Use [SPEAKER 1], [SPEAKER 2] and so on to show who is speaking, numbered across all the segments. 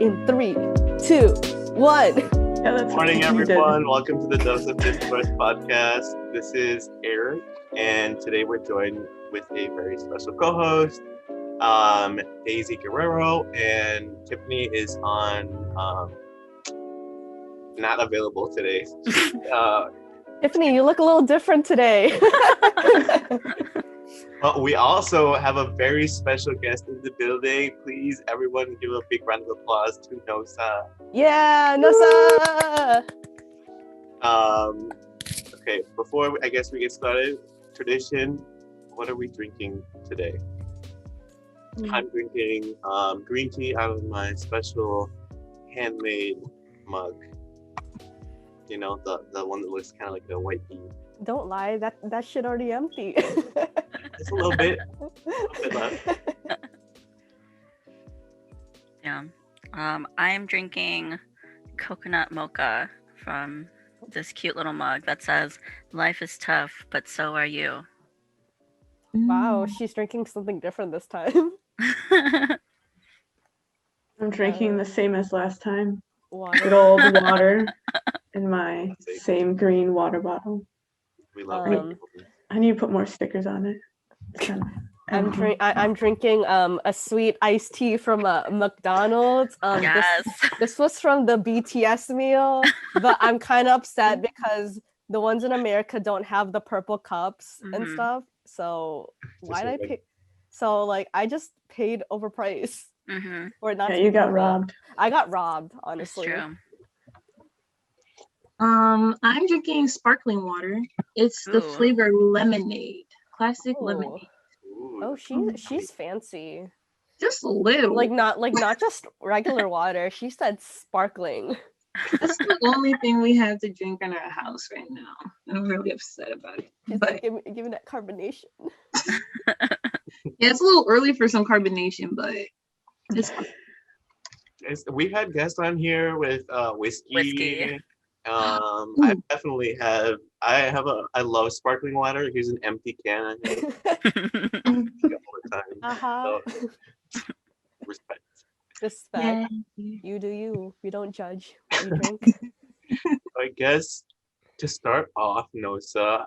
[SPEAKER 1] in 3, 2, 1.
[SPEAKER 2] Yeah, that's
[SPEAKER 3] Good morning, everyone. Welcome to the Nosa podcast. This is Eric, and today we're joined with a very special co-host, Daisy Guerrero, and Tiffany is on not available today.
[SPEAKER 1] Tiffany, you look a little different today.
[SPEAKER 3] But we also have a very special guest in the building. Please, everyone, give a big round of applause to Nosa.
[SPEAKER 1] Yeah, Nosa!
[SPEAKER 3] Okay, before we get started, tradition, what are we drinking today? I'm drinking green tea out of my special handmade mug. You know, the one that looks kind of like a white tea.
[SPEAKER 1] Don't lie, that shit already empty.
[SPEAKER 3] Just a little bit left.
[SPEAKER 4] Yeah. I'm drinking coconut mocha from this cute little mug that says, "Life is tough, but so are you."
[SPEAKER 1] Wow, she's drinking something different this time.
[SPEAKER 2] I'm drinking the same as last time.
[SPEAKER 1] Water.
[SPEAKER 2] Good old water in my same green water bottle.
[SPEAKER 3] We love
[SPEAKER 1] Um,
[SPEAKER 3] it.
[SPEAKER 2] I need to put more stickers on it. It's kind of
[SPEAKER 1] I'm drinking a sweet iced tea from McDonald's.
[SPEAKER 4] Yes.
[SPEAKER 1] This was from the BTS meal, but I'm kind of upset because the ones in America don't have the purple cups and
[SPEAKER 4] Mhm.
[SPEAKER 1] stuff. So why did I
[SPEAKER 3] like-
[SPEAKER 1] pay? So like I just paid overpriced
[SPEAKER 4] Mm-hmm.
[SPEAKER 1] or not.
[SPEAKER 2] Yeah,
[SPEAKER 1] to
[SPEAKER 2] you
[SPEAKER 1] be
[SPEAKER 2] got
[SPEAKER 1] purple.
[SPEAKER 2] robbed.
[SPEAKER 1] I got robbed,
[SPEAKER 4] That's
[SPEAKER 1] honestly.
[SPEAKER 4] true.
[SPEAKER 5] I'm drinking sparkling water. It's the
[SPEAKER 4] Ooh.
[SPEAKER 5] flavor lemonade, classic
[SPEAKER 1] Oh.
[SPEAKER 5] lemonade.
[SPEAKER 3] Ooh,
[SPEAKER 1] Oh, she's fancy.
[SPEAKER 5] Just a little.
[SPEAKER 1] Like not just regular water. She said sparkling.
[SPEAKER 5] That's the only thing we have to drink in our house right now. I'm really upset about it.
[SPEAKER 1] She's
[SPEAKER 5] But
[SPEAKER 1] like, give me that carbonation.
[SPEAKER 5] yeah, it's a little early for some carbonation, but it's fine.
[SPEAKER 3] we've had guests on here with whiskey.
[SPEAKER 4] Whiskey.
[SPEAKER 3] I definitely have. I love sparkling water. Here's an empty can. I have all the time.
[SPEAKER 1] Uh-huh.
[SPEAKER 3] So, respect.
[SPEAKER 1] Respect.
[SPEAKER 5] Yeah.
[SPEAKER 1] You do you. We don't judge what you drink.
[SPEAKER 3] I guess to start off, Nosa,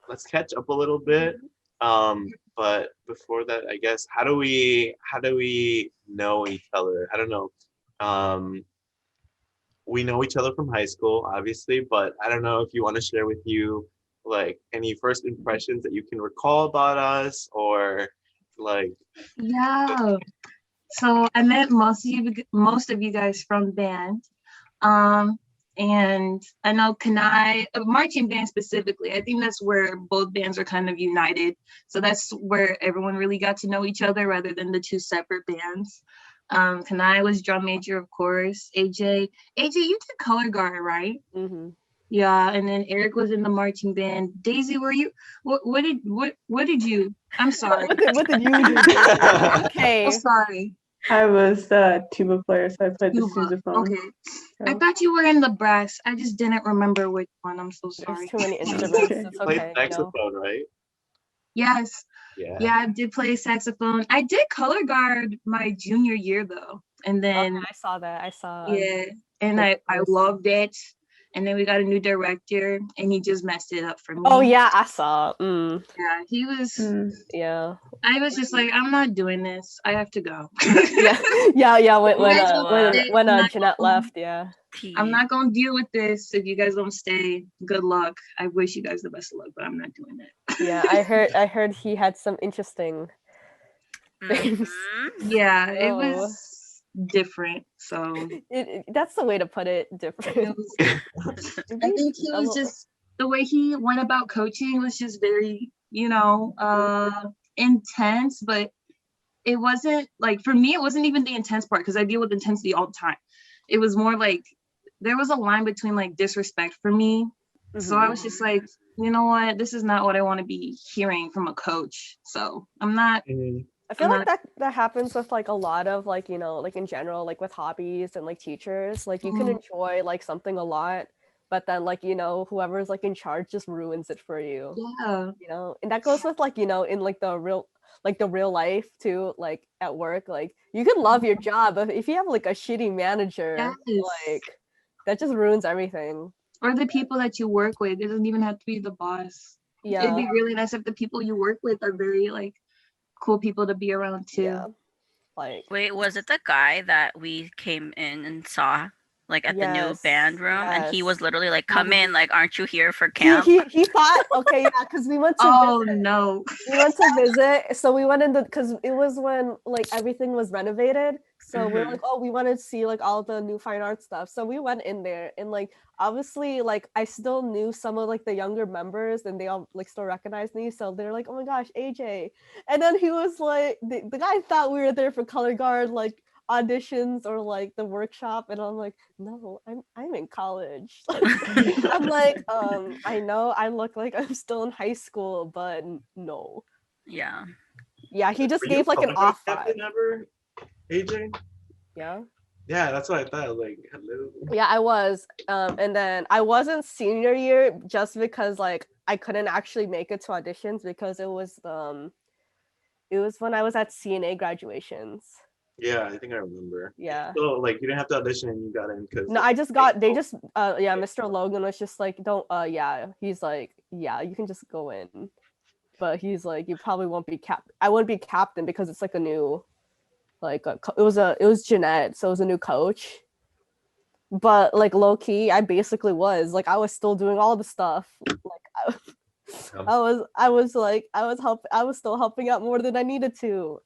[SPEAKER 3] let's catch up a little bit. But before that, I guess how do we know each other? I don't know. We know each other from high school, obviously, but I don't know if you want to share with you like any first impressions that you can recall about us, or like
[SPEAKER 5] Yeah. So I met most of you guys from band. And I know marching band specifically, I think that's where both bands are kind of united. So that's where everyone really got to know each other rather than the two separate bands. Kanai was drum major, of course. AJ, you did color guard, right?
[SPEAKER 1] Mm-hmm.
[SPEAKER 5] Yeah, and then Eric was in the marching band. Daisy, were you? What did you? I'm sorry.
[SPEAKER 1] What did you do? Okay.
[SPEAKER 5] I'm sorry.
[SPEAKER 2] I was the tuba player, so I played the
[SPEAKER 5] Tuba.
[SPEAKER 2] sousaphone.
[SPEAKER 5] Okay. I
[SPEAKER 2] So,
[SPEAKER 5] thought you were in the brass. I just didn't remember which one. I'm so
[SPEAKER 1] There's
[SPEAKER 5] sorry.
[SPEAKER 1] too many instruments.
[SPEAKER 2] Okay.
[SPEAKER 1] It's
[SPEAKER 3] play
[SPEAKER 1] okay.
[SPEAKER 3] saxophone, right?
[SPEAKER 5] Yes.
[SPEAKER 3] Yeah.
[SPEAKER 5] Yeah, I did play saxophone. I did color guard my junior year though. And then
[SPEAKER 1] Okay, I saw that. I saw.
[SPEAKER 5] yeah, and I loved it. And then we got a new director and he just messed it up for me.
[SPEAKER 1] Oh yeah, I saw.
[SPEAKER 5] Yeah, he was
[SPEAKER 1] Yeah.
[SPEAKER 5] I was just like, I'm not doing this. I have to go.
[SPEAKER 1] Yeah. When
[SPEAKER 5] You guys will stay. I'm not
[SPEAKER 1] Jeanette
[SPEAKER 5] going-
[SPEAKER 1] left, yeah.
[SPEAKER 5] I'm not gonna deal with this if you guys don't stay. Good luck. I wish you guys the best of luck, but I'm not doing it.
[SPEAKER 1] Yeah, I heard he had some interesting things.
[SPEAKER 4] Mhm.
[SPEAKER 5] Yeah, it
[SPEAKER 1] Oh.
[SPEAKER 5] was different. So
[SPEAKER 1] That's the way to put it.
[SPEAKER 5] it
[SPEAKER 1] Different.
[SPEAKER 5] was, I think he was just the way he went about coaching was just very, intense, but it wasn't like for me, it wasn't even the intense part because I deal with intensity all the time. It was more like there was a line between like disrespect for me. So I was just like, you know what? This is not what I want to be hearing from a coach. So I'm not.
[SPEAKER 1] I feel like that happens with like a lot of like, like in general, like with hobbies and like teachers, like you can enjoy like something a lot, but then like, whoever's like in charge just ruins it for you.
[SPEAKER 5] Yeah.
[SPEAKER 1] And that goes with like, in like the real like the real life too, like at work. Like you can love your job, but if you have like a shitty manager,
[SPEAKER 5] Yes.
[SPEAKER 1] like that just ruins everything.
[SPEAKER 5] Or the people that you work with. It doesn't even have to be the boss. It'd
[SPEAKER 1] Yeah,
[SPEAKER 5] be really nice if the people you work with are very like cool people to be around too.
[SPEAKER 1] yeah. Like
[SPEAKER 4] Wait, was it the guy that we came in and saw like at the new
[SPEAKER 1] yes,
[SPEAKER 4] band room and he was
[SPEAKER 1] yes.
[SPEAKER 4] literally like, come in, like, aren't you here for
[SPEAKER 1] He
[SPEAKER 4] camp?
[SPEAKER 1] he thought okay, yeah, because we went to
[SPEAKER 5] Oh
[SPEAKER 1] visit.
[SPEAKER 5] no.
[SPEAKER 1] We went to visit, so we went in the because it was when like everything was renovated. So we're
[SPEAKER 4] Mhm.
[SPEAKER 1] like, oh, we want to see like all the new fine art stuff. So we went in there, and like obviously, like I still knew some of like the younger members, and they all like still recognized me. So they're like, oh my gosh, AJ. And then he was like, the guy thought we were there for color guard like auditions or like the workshop, and I'm like, no, I'm in college. I'm like, I know I look like I'm still in high school, but no.
[SPEAKER 4] Yeah.
[SPEAKER 1] Yeah, he just
[SPEAKER 3] Were you
[SPEAKER 1] gave like an
[SPEAKER 3] color guard
[SPEAKER 1] off vibe.
[SPEAKER 3] captain ever, AJ?
[SPEAKER 1] Yeah.
[SPEAKER 3] Yeah, that's what I thought. Like, hello.
[SPEAKER 1] Yeah, I was. And then I wasn't senior year just because like I couldn't actually make it to auditions because it was when I was at CNA graduations.
[SPEAKER 3] Yeah, I think I remember.
[SPEAKER 1] Yeah.
[SPEAKER 3] So like, you didn't have to audition and you got in because.
[SPEAKER 1] No, I just got they just yeah, Mr. Logan was just like, don't yeah, he's like, yeah, you can just go in. But he's like, you probably won't be I wouldn't be captain because it's like a new like it was Jeanette, so it was a new coach. But like low key, I basically was like I was still doing all the stuff. Like I was still helping out more than I needed to.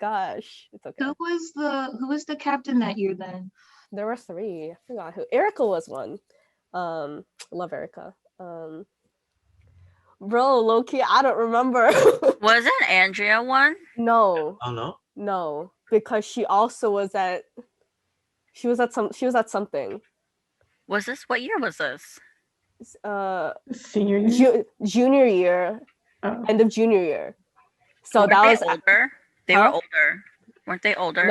[SPEAKER 1] Gosh, it's okay.
[SPEAKER 5] Who was the captain that year then?
[SPEAKER 1] There were 3. I forgot who. Erica was one. Love Erica. Bro, low key, I don't remember.
[SPEAKER 4] Wasn't Andrea one?
[SPEAKER 1] No,
[SPEAKER 3] Oh no.
[SPEAKER 1] no, because she also was at. She was at something.
[SPEAKER 4] Was this, what year was this?
[SPEAKER 2] Senior year.
[SPEAKER 1] Junior year,
[SPEAKER 2] Oh.
[SPEAKER 1] end of junior year. So
[SPEAKER 4] Weren't
[SPEAKER 1] that
[SPEAKER 4] they
[SPEAKER 1] was
[SPEAKER 4] older? They
[SPEAKER 1] Huh?
[SPEAKER 4] were older. Weren't they older?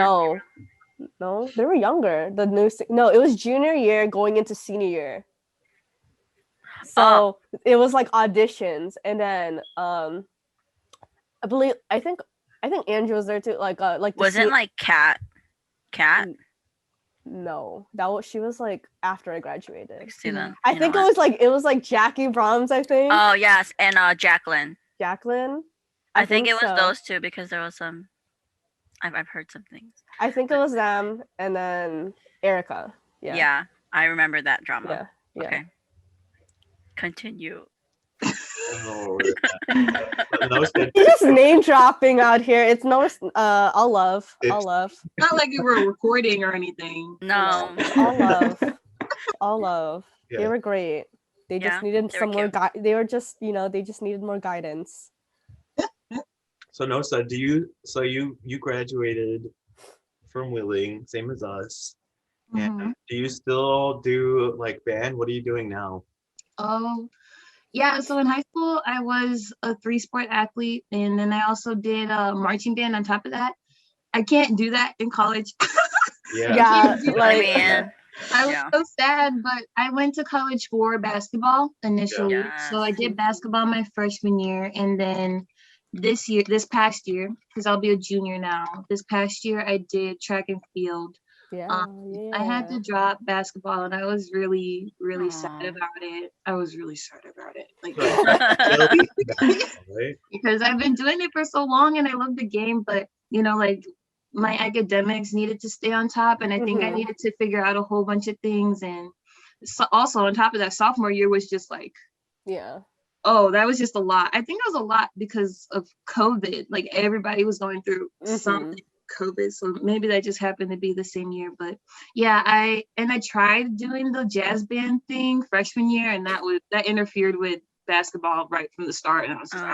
[SPEAKER 1] no, they were younger. No, it was junior year going into senior year. So it was like auditions, and then I think Andrew was there too. Like
[SPEAKER 4] Wasn't like Cat?
[SPEAKER 1] No, she was like after I graduated.
[SPEAKER 4] Let's see then.
[SPEAKER 1] I think it was like Jackie Brahms. I think.
[SPEAKER 4] Oh yes, and Jacqueline.
[SPEAKER 1] Jacqueline.
[SPEAKER 4] I think it was
[SPEAKER 1] so.
[SPEAKER 4] those two because there was some. I've heard some things.
[SPEAKER 1] I think it was them, and then Erica. Yeah.
[SPEAKER 4] Yeah, I remember that drama.
[SPEAKER 1] Yeah.
[SPEAKER 4] Okay. Continue.
[SPEAKER 3] Oh, no,
[SPEAKER 1] You're just name dropping out here. It's no. All love. All love.
[SPEAKER 5] Not like you were recording or anything.
[SPEAKER 4] No.
[SPEAKER 1] All love. All love.
[SPEAKER 3] Yeah.
[SPEAKER 1] They were great. They just needed
[SPEAKER 4] they
[SPEAKER 1] some
[SPEAKER 4] were
[SPEAKER 1] more they were just, they just needed more guidance.
[SPEAKER 3] So Nosa, you graduated from Wheeling, same as us.
[SPEAKER 5] Mhm.
[SPEAKER 3] And do you still do like band? What are you doing now?
[SPEAKER 5] Oh, yeah. So in high school, I was a 3-sport athlete, and then I also did a marching band on top of that. I can't do that in college.
[SPEAKER 1] Yeah, like
[SPEAKER 5] I was so sad, but I went to college for basketball initially.
[SPEAKER 4] Yeah.
[SPEAKER 5] So I did basketball my freshman year, and then this past year, because I'll be a junior now, this past year I did track and field.
[SPEAKER 1] yeah.
[SPEAKER 5] I had to drop basketball, and I was really, really sad
[SPEAKER 4] Aw.
[SPEAKER 5] about it. I was really sad about it. Like,
[SPEAKER 3] Right?
[SPEAKER 5] because I've been doing it for so long and I love the game, but like my academics needed to stay on top, and I think I needed to figure out a whole bunch of things. And so also on top of that, sophomore year was just like,
[SPEAKER 1] Yeah.
[SPEAKER 5] oh, that was just a lot. I think it was a lot because of COVID. Like everybody was going through something COVID, so maybe that just happened to be the same year. But yeah, I tried doing the jazz band thing freshman year, and that interfered with basketball right from the start, and I was just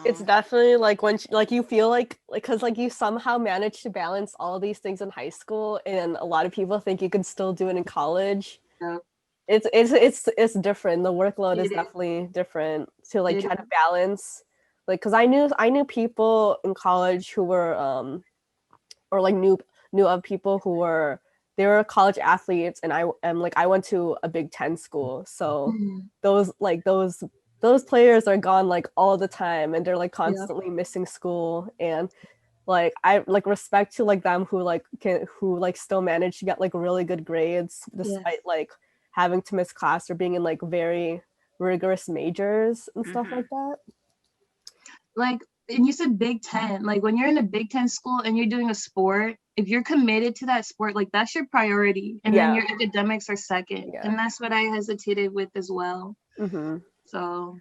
[SPEAKER 1] It's definitely like when you feel like because like you somehow managed to balance all these things in high school, and a lot of people think you can still do it in college.
[SPEAKER 5] Yep.
[SPEAKER 1] It's different. The workload is
[SPEAKER 5] It is.
[SPEAKER 1] definitely different to like
[SPEAKER 5] It
[SPEAKER 1] try to balance. Like, because I knew people in college who were or like knew of people who were college athletes, and I went to a Big Ten school, so those those players are gone like all the time, and they're like constantly missing school. And like I like respect to like them who like still manage to get like really good grades despite like having to miss class or being in like very rigorous majors and stuff like that.
[SPEAKER 5] Like, and you said Big Ten, like when you're in a Big Ten school and you're doing a sport, if you're committed to that sport, like that's your priority, and then your academics are second. And that's what I hesitated with as well. So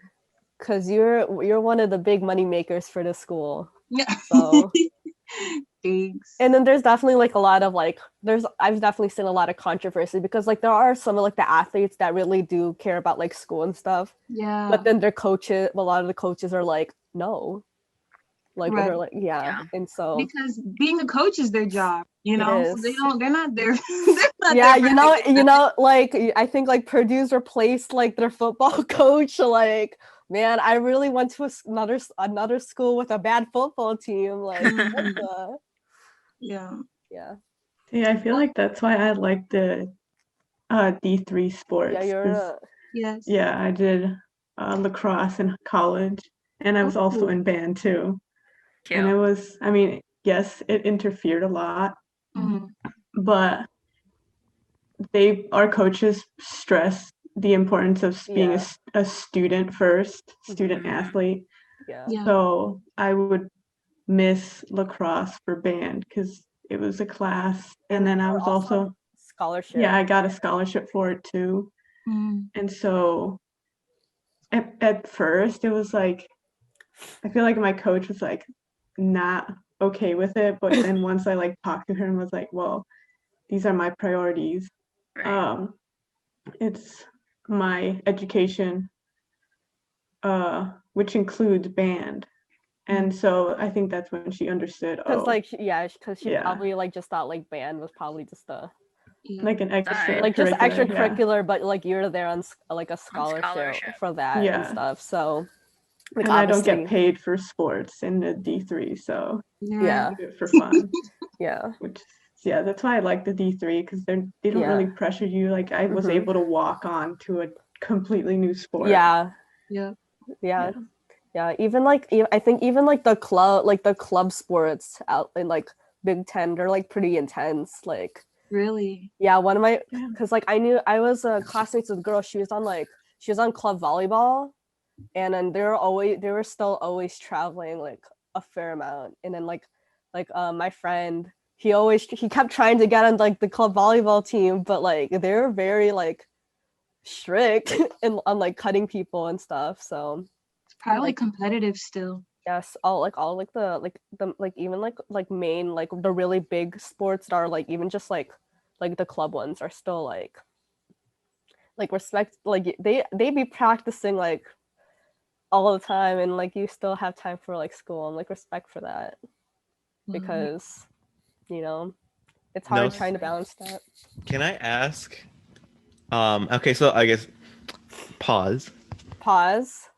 [SPEAKER 1] because you're one of the big money makers for the school.
[SPEAKER 5] Yeah.
[SPEAKER 1] So
[SPEAKER 5] thanks.
[SPEAKER 1] And then there's definitely like a lot of like I've definitely seen a lot of controversy because like there are some of like the athletes that really do care about like school and stuff.
[SPEAKER 5] Yeah.
[SPEAKER 1] But then their coaches, a lot of the coaches are like, no. Like they're like, and so
[SPEAKER 5] because being a coach is their job, you know. So they're not there.
[SPEAKER 1] You know, like I think like Purdue's replaced like their football coach. Like, man, I really went to another school with a bad football team. Like, what the?
[SPEAKER 5] Yeah.
[SPEAKER 2] Yeah, I feel like that's why I like the D3 sports. Yeah, I did lacrosse in college, and I was also in band too.
[SPEAKER 4] Cute.
[SPEAKER 2] And it was, I mean, yes, it interfered a lot, but our coaches stress the importance of being a student first, student athlete. So I would miss lacrosse for band because it was a class, and then I was also
[SPEAKER 1] scholarship.
[SPEAKER 2] Yeah, I got a scholarship for it too. And so at first it was like, I feel like my coach was like not okay with it, but then once I like talked to her and was like, well, these are my priorities.
[SPEAKER 4] Right.
[SPEAKER 2] It's my education, which includes band. And so I think that's when she understood.
[SPEAKER 1] Because like because she probably like just thought like band was probably just
[SPEAKER 2] like an extra
[SPEAKER 1] like just extracurricular, but like you're there on like a scholarship for that and stuff. So
[SPEAKER 2] like, and I don't get paid for sports in the D3, so I do it for fun. That's why I like the D3 because they don't really pressure you. Like I was able to walk on to a completely new sport.
[SPEAKER 1] Even like I think even like the club sports out in like Big Ten, they're like pretty intense. Like
[SPEAKER 5] really,
[SPEAKER 1] one of my because like I was classmates with a girl. She was on club volleyball, and then they were still always traveling like a fair amount. And then like my friend, he kept trying to get on like the club volleyball team, but like they're very like strict and on like cutting people and stuff. So
[SPEAKER 5] probably competitive still.
[SPEAKER 1] Yes, all the even like main like the really big sports that are like even just like the club ones are still like respect, like they be practicing like all the time, and like you still have time for like school, and like respect for that because you know it's hard trying to balance that.
[SPEAKER 3] Can I ask? Okay, so I guess pause.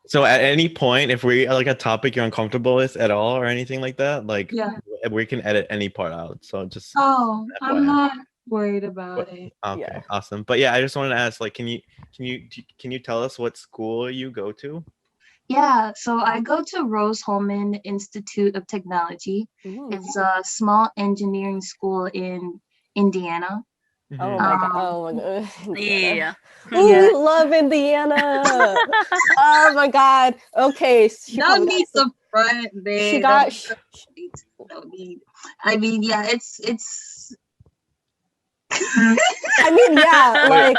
[SPEAKER 3] So at any point, if we like a topic you're uncomfortable with at all or anything like that, like we can edit any part out. So just
[SPEAKER 5] I'm not worried about it.
[SPEAKER 3] Okay, awesome. But yeah, I just wanted to ask, like, can you tell us what school you go to?
[SPEAKER 5] Yeah, so I go to Rose-Hulman Institute of Technology. It's a small engineering school in Indiana.
[SPEAKER 1] Oh my god!
[SPEAKER 4] Yeah.
[SPEAKER 1] We love Indiana. Oh my god. Okay.
[SPEAKER 5] No need to front, man.
[SPEAKER 1] She got.
[SPEAKER 5] No need. I mean, yeah, it's.
[SPEAKER 1] I mean, yeah, like.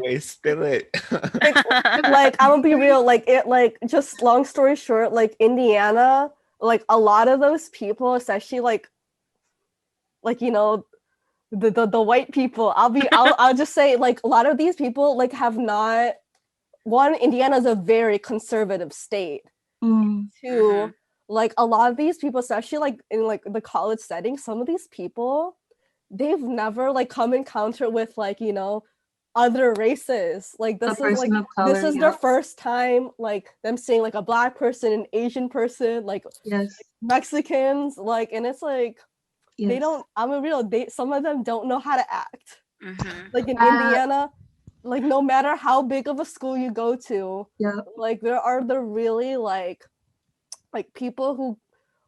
[SPEAKER 3] Wait, spill it.
[SPEAKER 1] like I'm gonna be real. Like it. Like just long story short. Like Indiana. Like a lot of those people, especially like you know. The white people, I'll just say like a lot of these people like have not Indiana's a very conservative state. Two, like a lot of these people, especially like in like the college setting, some of these people, they've never like come encounter with like, you know, other races. Like this is like color, this is their first time like them seeing like a Black person, an Asian person, like Mexicans, like, and it's like they don't, I'm a real, some of them don't know how to act. Like in Indiana, like no matter how big of a school you go to,
[SPEAKER 5] Yeah.
[SPEAKER 1] like there are the really like people who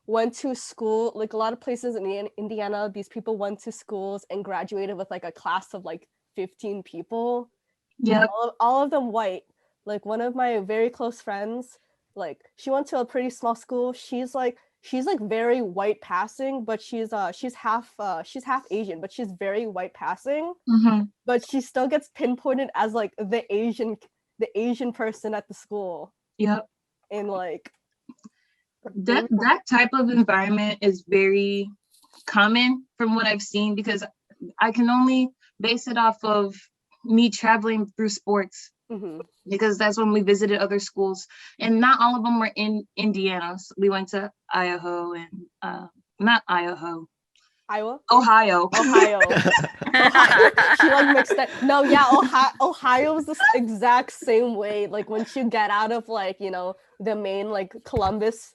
[SPEAKER 1] went to school, like a lot of places in Indiana, these people went to schools and graduated with like a class of like 15 people.
[SPEAKER 5] Yeah.
[SPEAKER 1] All of them white. Like one of my very close friends, like she went to a pretty small school. She's like very white passing, but she's half Asian, but she's very white passing.
[SPEAKER 5] Mm-hmm.
[SPEAKER 1] But she still gets pinpointed as like the Asian person at the school.
[SPEAKER 5] Yep.
[SPEAKER 1] And like
[SPEAKER 5] that type of environment is very common from what I've seen, because I can only base it off of me traveling through sports, because that's when we visited other schools, and not all of them were in Indiana. So we went to Idaho and not Idaho,
[SPEAKER 1] Iowa?
[SPEAKER 5] Ohio.
[SPEAKER 1] Ohio. She like mixed that. No, yeah, Ohio was the exact same way. Like once you get out of like, you know, the main like Columbus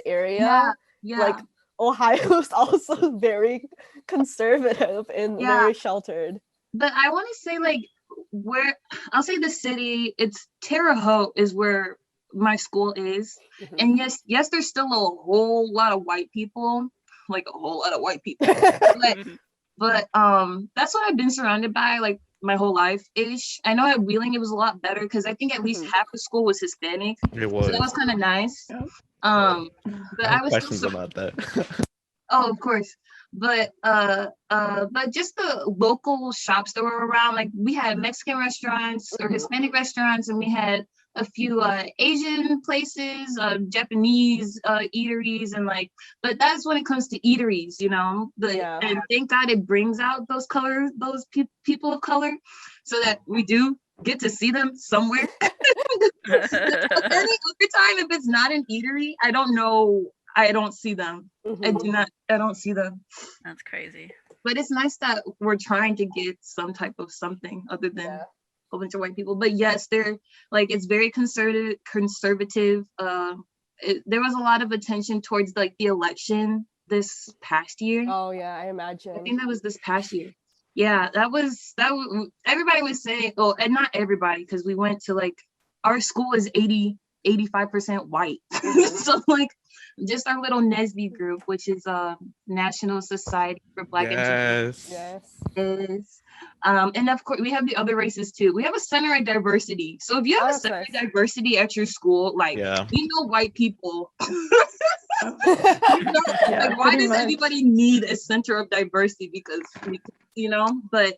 [SPEAKER 1] area,
[SPEAKER 5] Yeah.
[SPEAKER 1] like Ohio is also very conservative and very sheltered.
[SPEAKER 5] But I want to say like where I'll say the city, it's Terre Haute is where my school is. And yes, there's still a whole lot of white people, like a whole lot of white people. but that's what I've been surrounded by like my whole life ish. I know at Wheeling it was a lot better because I think at least half the school was Hispanic.
[SPEAKER 6] It was.
[SPEAKER 5] So that was kind of nice. But
[SPEAKER 6] I have
[SPEAKER 5] I was
[SPEAKER 6] questions
[SPEAKER 5] still
[SPEAKER 6] about that.
[SPEAKER 5] Oh, of course. But just the local shops that were around, like we had Mexican restaurants or Hispanic restaurants, and we had a few Asian places, Japanese eateries, and like, but that's when it comes to eateries, you know. And thank God it brings out those people of color, so that we do get to see them somewhere. Any other time, if it's not an eatery, I don't know. I don't see them. I don't see them.
[SPEAKER 4] That's crazy.
[SPEAKER 5] But it's nice that we're trying to get some type of something other than a whole bunch of white people. But yes, they're like, it's very conservative. There was a lot of attention towards like the election this past year.
[SPEAKER 1] Oh yeah, I imagine.
[SPEAKER 5] I think that was this past year. Yeah, that was everybody was saying, oh, and not everybody, because we went to like, our school is 85% white. So like just our little NSBE group, which is National Society for Black Education. Yes. And of course we have the other races too. We have a center of diversity. So if you have a center of diversity at your school, like you know white people. Like, why does everybody need a center of diversity? Because you know, but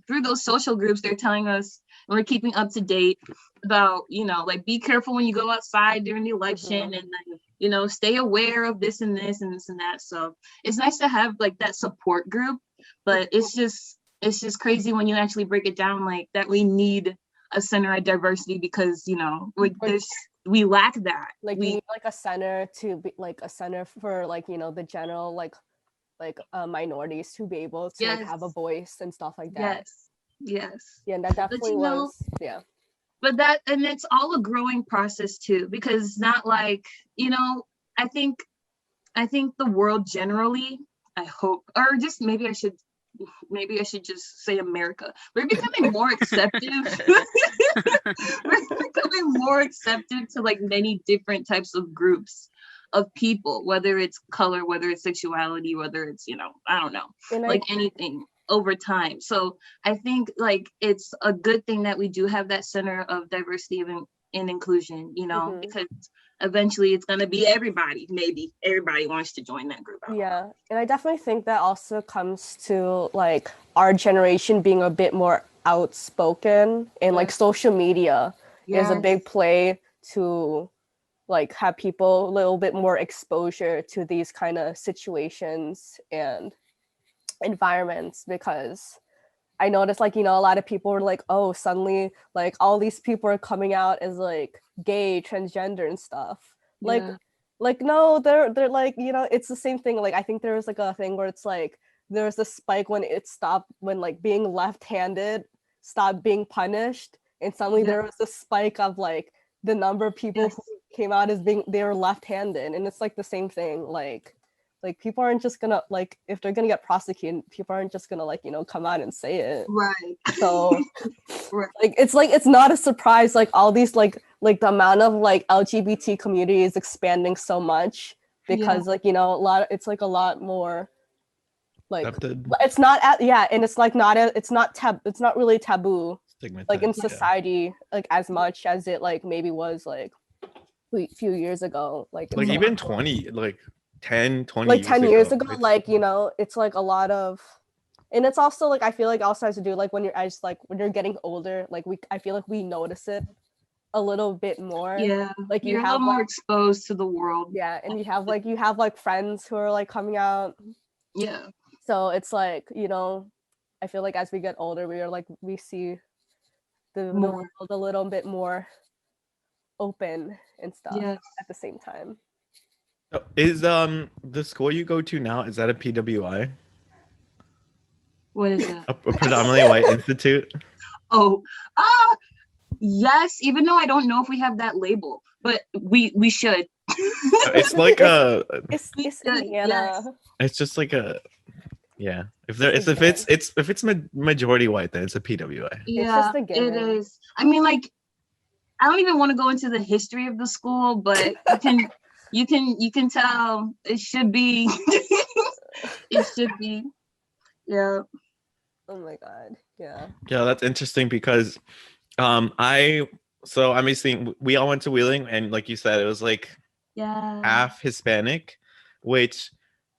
[SPEAKER 5] through those social groups, they're telling us, and we're keeping up to date about, you know, like be careful when you go outside during the election, and then, you know, stay aware of this and this and this and that. So it's nice to have like that support group, but it's just crazy when you actually break it down like that. We need a center of diversity because, you know, we lack that.
[SPEAKER 1] Like we need like a center to be like a center for like, you know, the general like minorities to be able to like have a voice and stuff like that.
[SPEAKER 5] Yes.
[SPEAKER 1] Yeah, and that definitely was
[SPEAKER 5] But and it's all a growing process too, because it's not like, you know, I think the world generally, I hope, or just maybe I should just say America. We're becoming more accepting. We're becoming more accepting to like many different types of groups of people, whether it's color, whether it's sexuality, whether it's, you know, I don't know, like anything over time. So I think like it's a good thing that we do have that center of diversity and inclusion, you know, because eventually it's going to be everybody. Maybe everybody wants to join that group.
[SPEAKER 1] Yeah. And I definitely think that also comes to like our generation being a bit more outspoken, and like social media is a big play to like have people a little bit more exposure to these kind of situations and environments, because I noticed like, you know, a lot of people were like, oh, suddenly like all these people are coming out as like gay, transgender and stuff. Like no, they're like, you know, it's the same thing. Like I think there was like a thing where it's like there was a spike when it stopped, when like being left-handed stopped being punished, and suddenly there was a spike of like the number of people who came out as being they were left-handed, and it's like the same thing. Like Like people aren't just gonna like if they're gonna get prosecuted, people aren't just gonna like, you know, come out and say it.
[SPEAKER 5] Right.
[SPEAKER 1] So
[SPEAKER 5] Right.
[SPEAKER 1] like it's not a surprise, like all these like the amount of like LGBT community is expanding so much because like, you know, it's like a lot more like
[SPEAKER 6] Accepted.
[SPEAKER 1] it's not and it's like it's not really taboo like in
[SPEAKER 6] Stigmatized,
[SPEAKER 1] society like as much as it like maybe was like a few years ago. Like
[SPEAKER 6] like
[SPEAKER 1] it's
[SPEAKER 6] even 20 like 10 20
[SPEAKER 1] like 10 years ago,
[SPEAKER 6] it's-
[SPEAKER 1] like, you know, it's like a lot of, and it's also like I feel like also has to do like when you're getting older, like I feel like we notice it a little bit more.
[SPEAKER 5] Yeah.
[SPEAKER 1] Like
[SPEAKER 5] You're
[SPEAKER 1] you
[SPEAKER 5] a
[SPEAKER 1] have
[SPEAKER 5] little more
[SPEAKER 1] like,
[SPEAKER 5] exposed to the world.
[SPEAKER 1] yeah, and you have like friends who are like coming out.
[SPEAKER 5] Yeah.
[SPEAKER 1] So it's like, you know, I feel like as we get older, we see the
[SPEAKER 5] More.
[SPEAKER 1] world a little bit more open and stuff
[SPEAKER 5] Yes.
[SPEAKER 1] at the same time.
[SPEAKER 6] Is the school you go to now, is that a PWI?
[SPEAKER 5] What is that?
[SPEAKER 6] A predominantly white institute?
[SPEAKER 5] Oh, yes, even though I don't know if we have that label, but we should.
[SPEAKER 6] It's like
[SPEAKER 1] It's
[SPEAKER 5] good,
[SPEAKER 1] Indiana.
[SPEAKER 5] yes.
[SPEAKER 6] it's just like a yeah. If it's majority white, then it's a PWI.
[SPEAKER 5] Yeah,
[SPEAKER 1] just a
[SPEAKER 5] it
[SPEAKER 1] given.
[SPEAKER 5] is. I mean, like, I don't even want to go into the history of the school, but you can tell it should be. It should be. Yeah.
[SPEAKER 1] Oh my god. Yeah.
[SPEAKER 6] Yeah, that's interesting because so I'm assuming we all went to Wheeling, and like you said, it was like
[SPEAKER 5] Yeah.
[SPEAKER 6] half Hispanic, which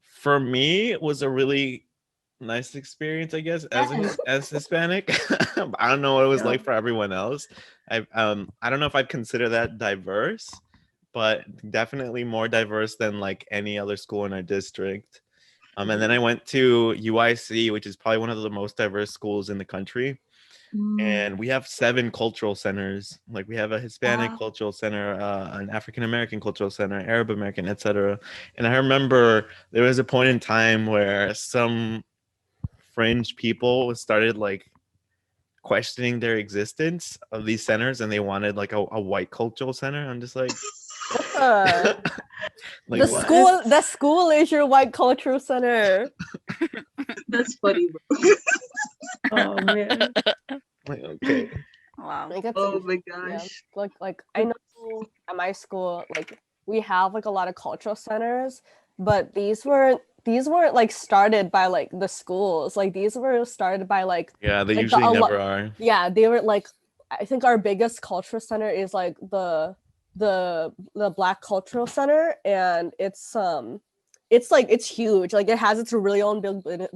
[SPEAKER 6] for me was a really nice experience, I guess, as Hispanic. I don't know what it was like for everyone else. I don't know if I'd consider that diverse, but definitely more diverse than like any other school in our district. And then I went to UIC, which is probably one of the most diverse schools in the country. And we have 7 cultural centers. Like we have a Hispanic cultural center, an African American cultural center, Arab American, etc. And I remember there was a point in time where some fringe people started like questioning their existence of these centers, and they wanted like a white cultural center. I'm just like, like
[SPEAKER 1] the school is your white cultural center.
[SPEAKER 5] That's funny, bro.
[SPEAKER 2] Oh man.
[SPEAKER 6] Like, okay.
[SPEAKER 4] Wow.
[SPEAKER 1] Like, that's
[SPEAKER 5] Oh my
[SPEAKER 1] yeah.
[SPEAKER 5] gosh.
[SPEAKER 1] Like I know at my school, like we have like a lot of cultural centers, but these weren't like started by like the schools. Like these were started by like
[SPEAKER 6] Yeah, they
[SPEAKER 1] like
[SPEAKER 6] usually never are.
[SPEAKER 1] Yeah, they were like, I think our biggest cultural center is like the Black Cultural Center, and it's like it's huge. Like it has its really own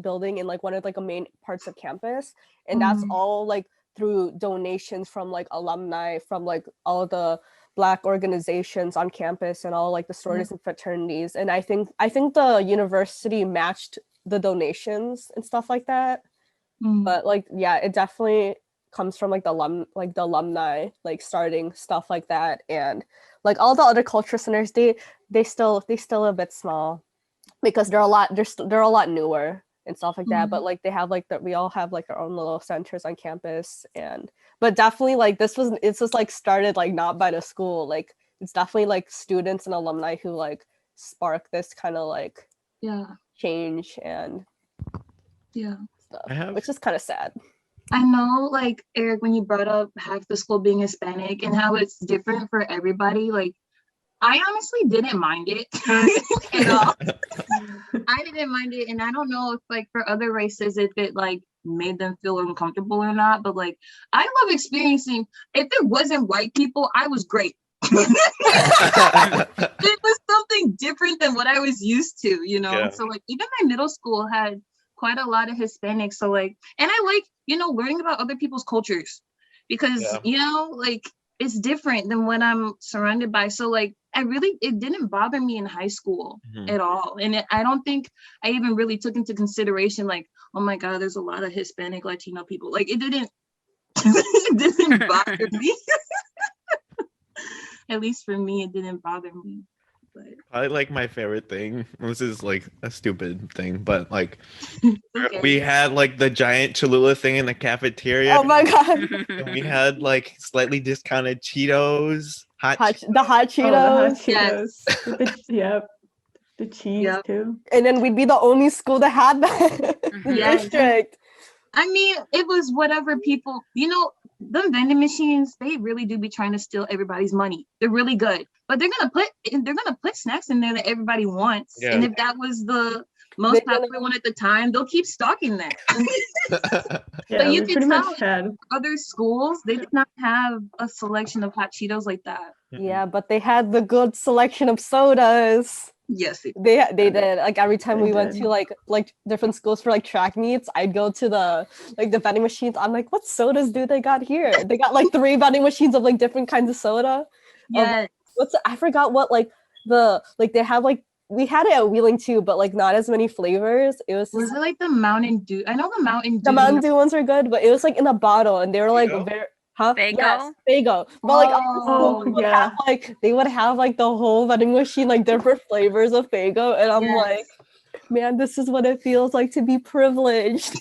[SPEAKER 1] building in like one of like the main parts of campus, and that's all like through donations from like alumni from like all the Black organizations on campus and all like the sororities and fraternities. And I think the university matched the donations and stuff like that. But like, yeah, it definitely comes from like the alumni like starting stuff like that. And like all the other culture centers, they still a bit small because they're a lot newer and stuff like that. But like they have like we all have like our own little centers on campus. And but definitely like it's just like started like not by the school. Like it's definitely like students and alumni who like spark this kind of like change and stuff, which is kind of sad.
[SPEAKER 5] I know, like, Eric, when you brought up half the school being Hispanic and how it's different for everybody, like, I honestly didn't mind it at all. I didn't mind it, and I don't know if, like, for other races, if it, like, made them feel uncomfortable or not, but, like, I love experiencing, if there wasn't white people, I was great. It was something different than what I was used to, you know?
[SPEAKER 6] Yeah.
[SPEAKER 5] So, like, even my middle school had quite a lot of Hispanics, so, like, and I like, you know, learning about other people's cultures because, you know, like, it's different than what I'm surrounded by. So, like, it didn't bother me in high school at all. And I don't think I even really took into consideration, like, oh my God, there's a lot of Hispanic, Latino people. Like, it didn't bother me. At least for me, it didn't bother me. But
[SPEAKER 6] Probably like my favorite thing. This is like a stupid thing, but like
[SPEAKER 5] okay.
[SPEAKER 6] we had like the giant Cholula thing in the cafeteria.
[SPEAKER 1] Oh my god.
[SPEAKER 6] And we had like slightly discounted Cheetos,
[SPEAKER 1] the hot Cheetos.
[SPEAKER 2] Oh, the hot Cheetos. Yep. The cheese
[SPEAKER 5] Yep.
[SPEAKER 2] too.
[SPEAKER 1] And then we'd be the only school that had that. The
[SPEAKER 5] Yes.
[SPEAKER 1] district.
[SPEAKER 5] I mean, it was whatever people, them vending machines, they really do be trying to steal everybody's money. They're really good. But they're gonna put snacks in there that everybody wants.
[SPEAKER 6] Yeah.
[SPEAKER 5] And if that was the most
[SPEAKER 1] They're gonna-
[SPEAKER 5] popular one at the time, they'll keep stocking that.
[SPEAKER 2] Yeah,
[SPEAKER 5] you
[SPEAKER 2] we
[SPEAKER 5] could
[SPEAKER 2] pretty
[SPEAKER 5] tell
[SPEAKER 2] much had.
[SPEAKER 5] Other schools, they did not have a selection of hot Cheetos like that.
[SPEAKER 1] Yeah, but they had the good selection of sodas.
[SPEAKER 5] Yes,
[SPEAKER 1] They did. Like every time
[SPEAKER 2] They
[SPEAKER 1] we went
[SPEAKER 2] did.
[SPEAKER 1] to like different schools for like track meets, I'd go to the vending machines. I'm like, what sodas do they got here? They got like 3 vending machines of like different kinds of soda.
[SPEAKER 5] yes.
[SPEAKER 1] I forgot what they have like we had it at Wheeling too, but like not as many flavors. It was
[SPEAKER 5] Was it like the Mountain Dew? I know the Mountain Dew.
[SPEAKER 1] the Mountain Dew ones are good, but it was like in a bottle and they were like
[SPEAKER 6] Faygo?
[SPEAKER 1] very Yes,
[SPEAKER 4] Faygo?
[SPEAKER 1] Faygo. But like
[SPEAKER 2] Oh,
[SPEAKER 1] they would
[SPEAKER 2] yeah.
[SPEAKER 1] have, like they would have like the whole vending machine, like different flavors of Faygo, and I'm
[SPEAKER 5] Yes.
[SPEAKER 1] like, man, this is what it feels like to be privileged.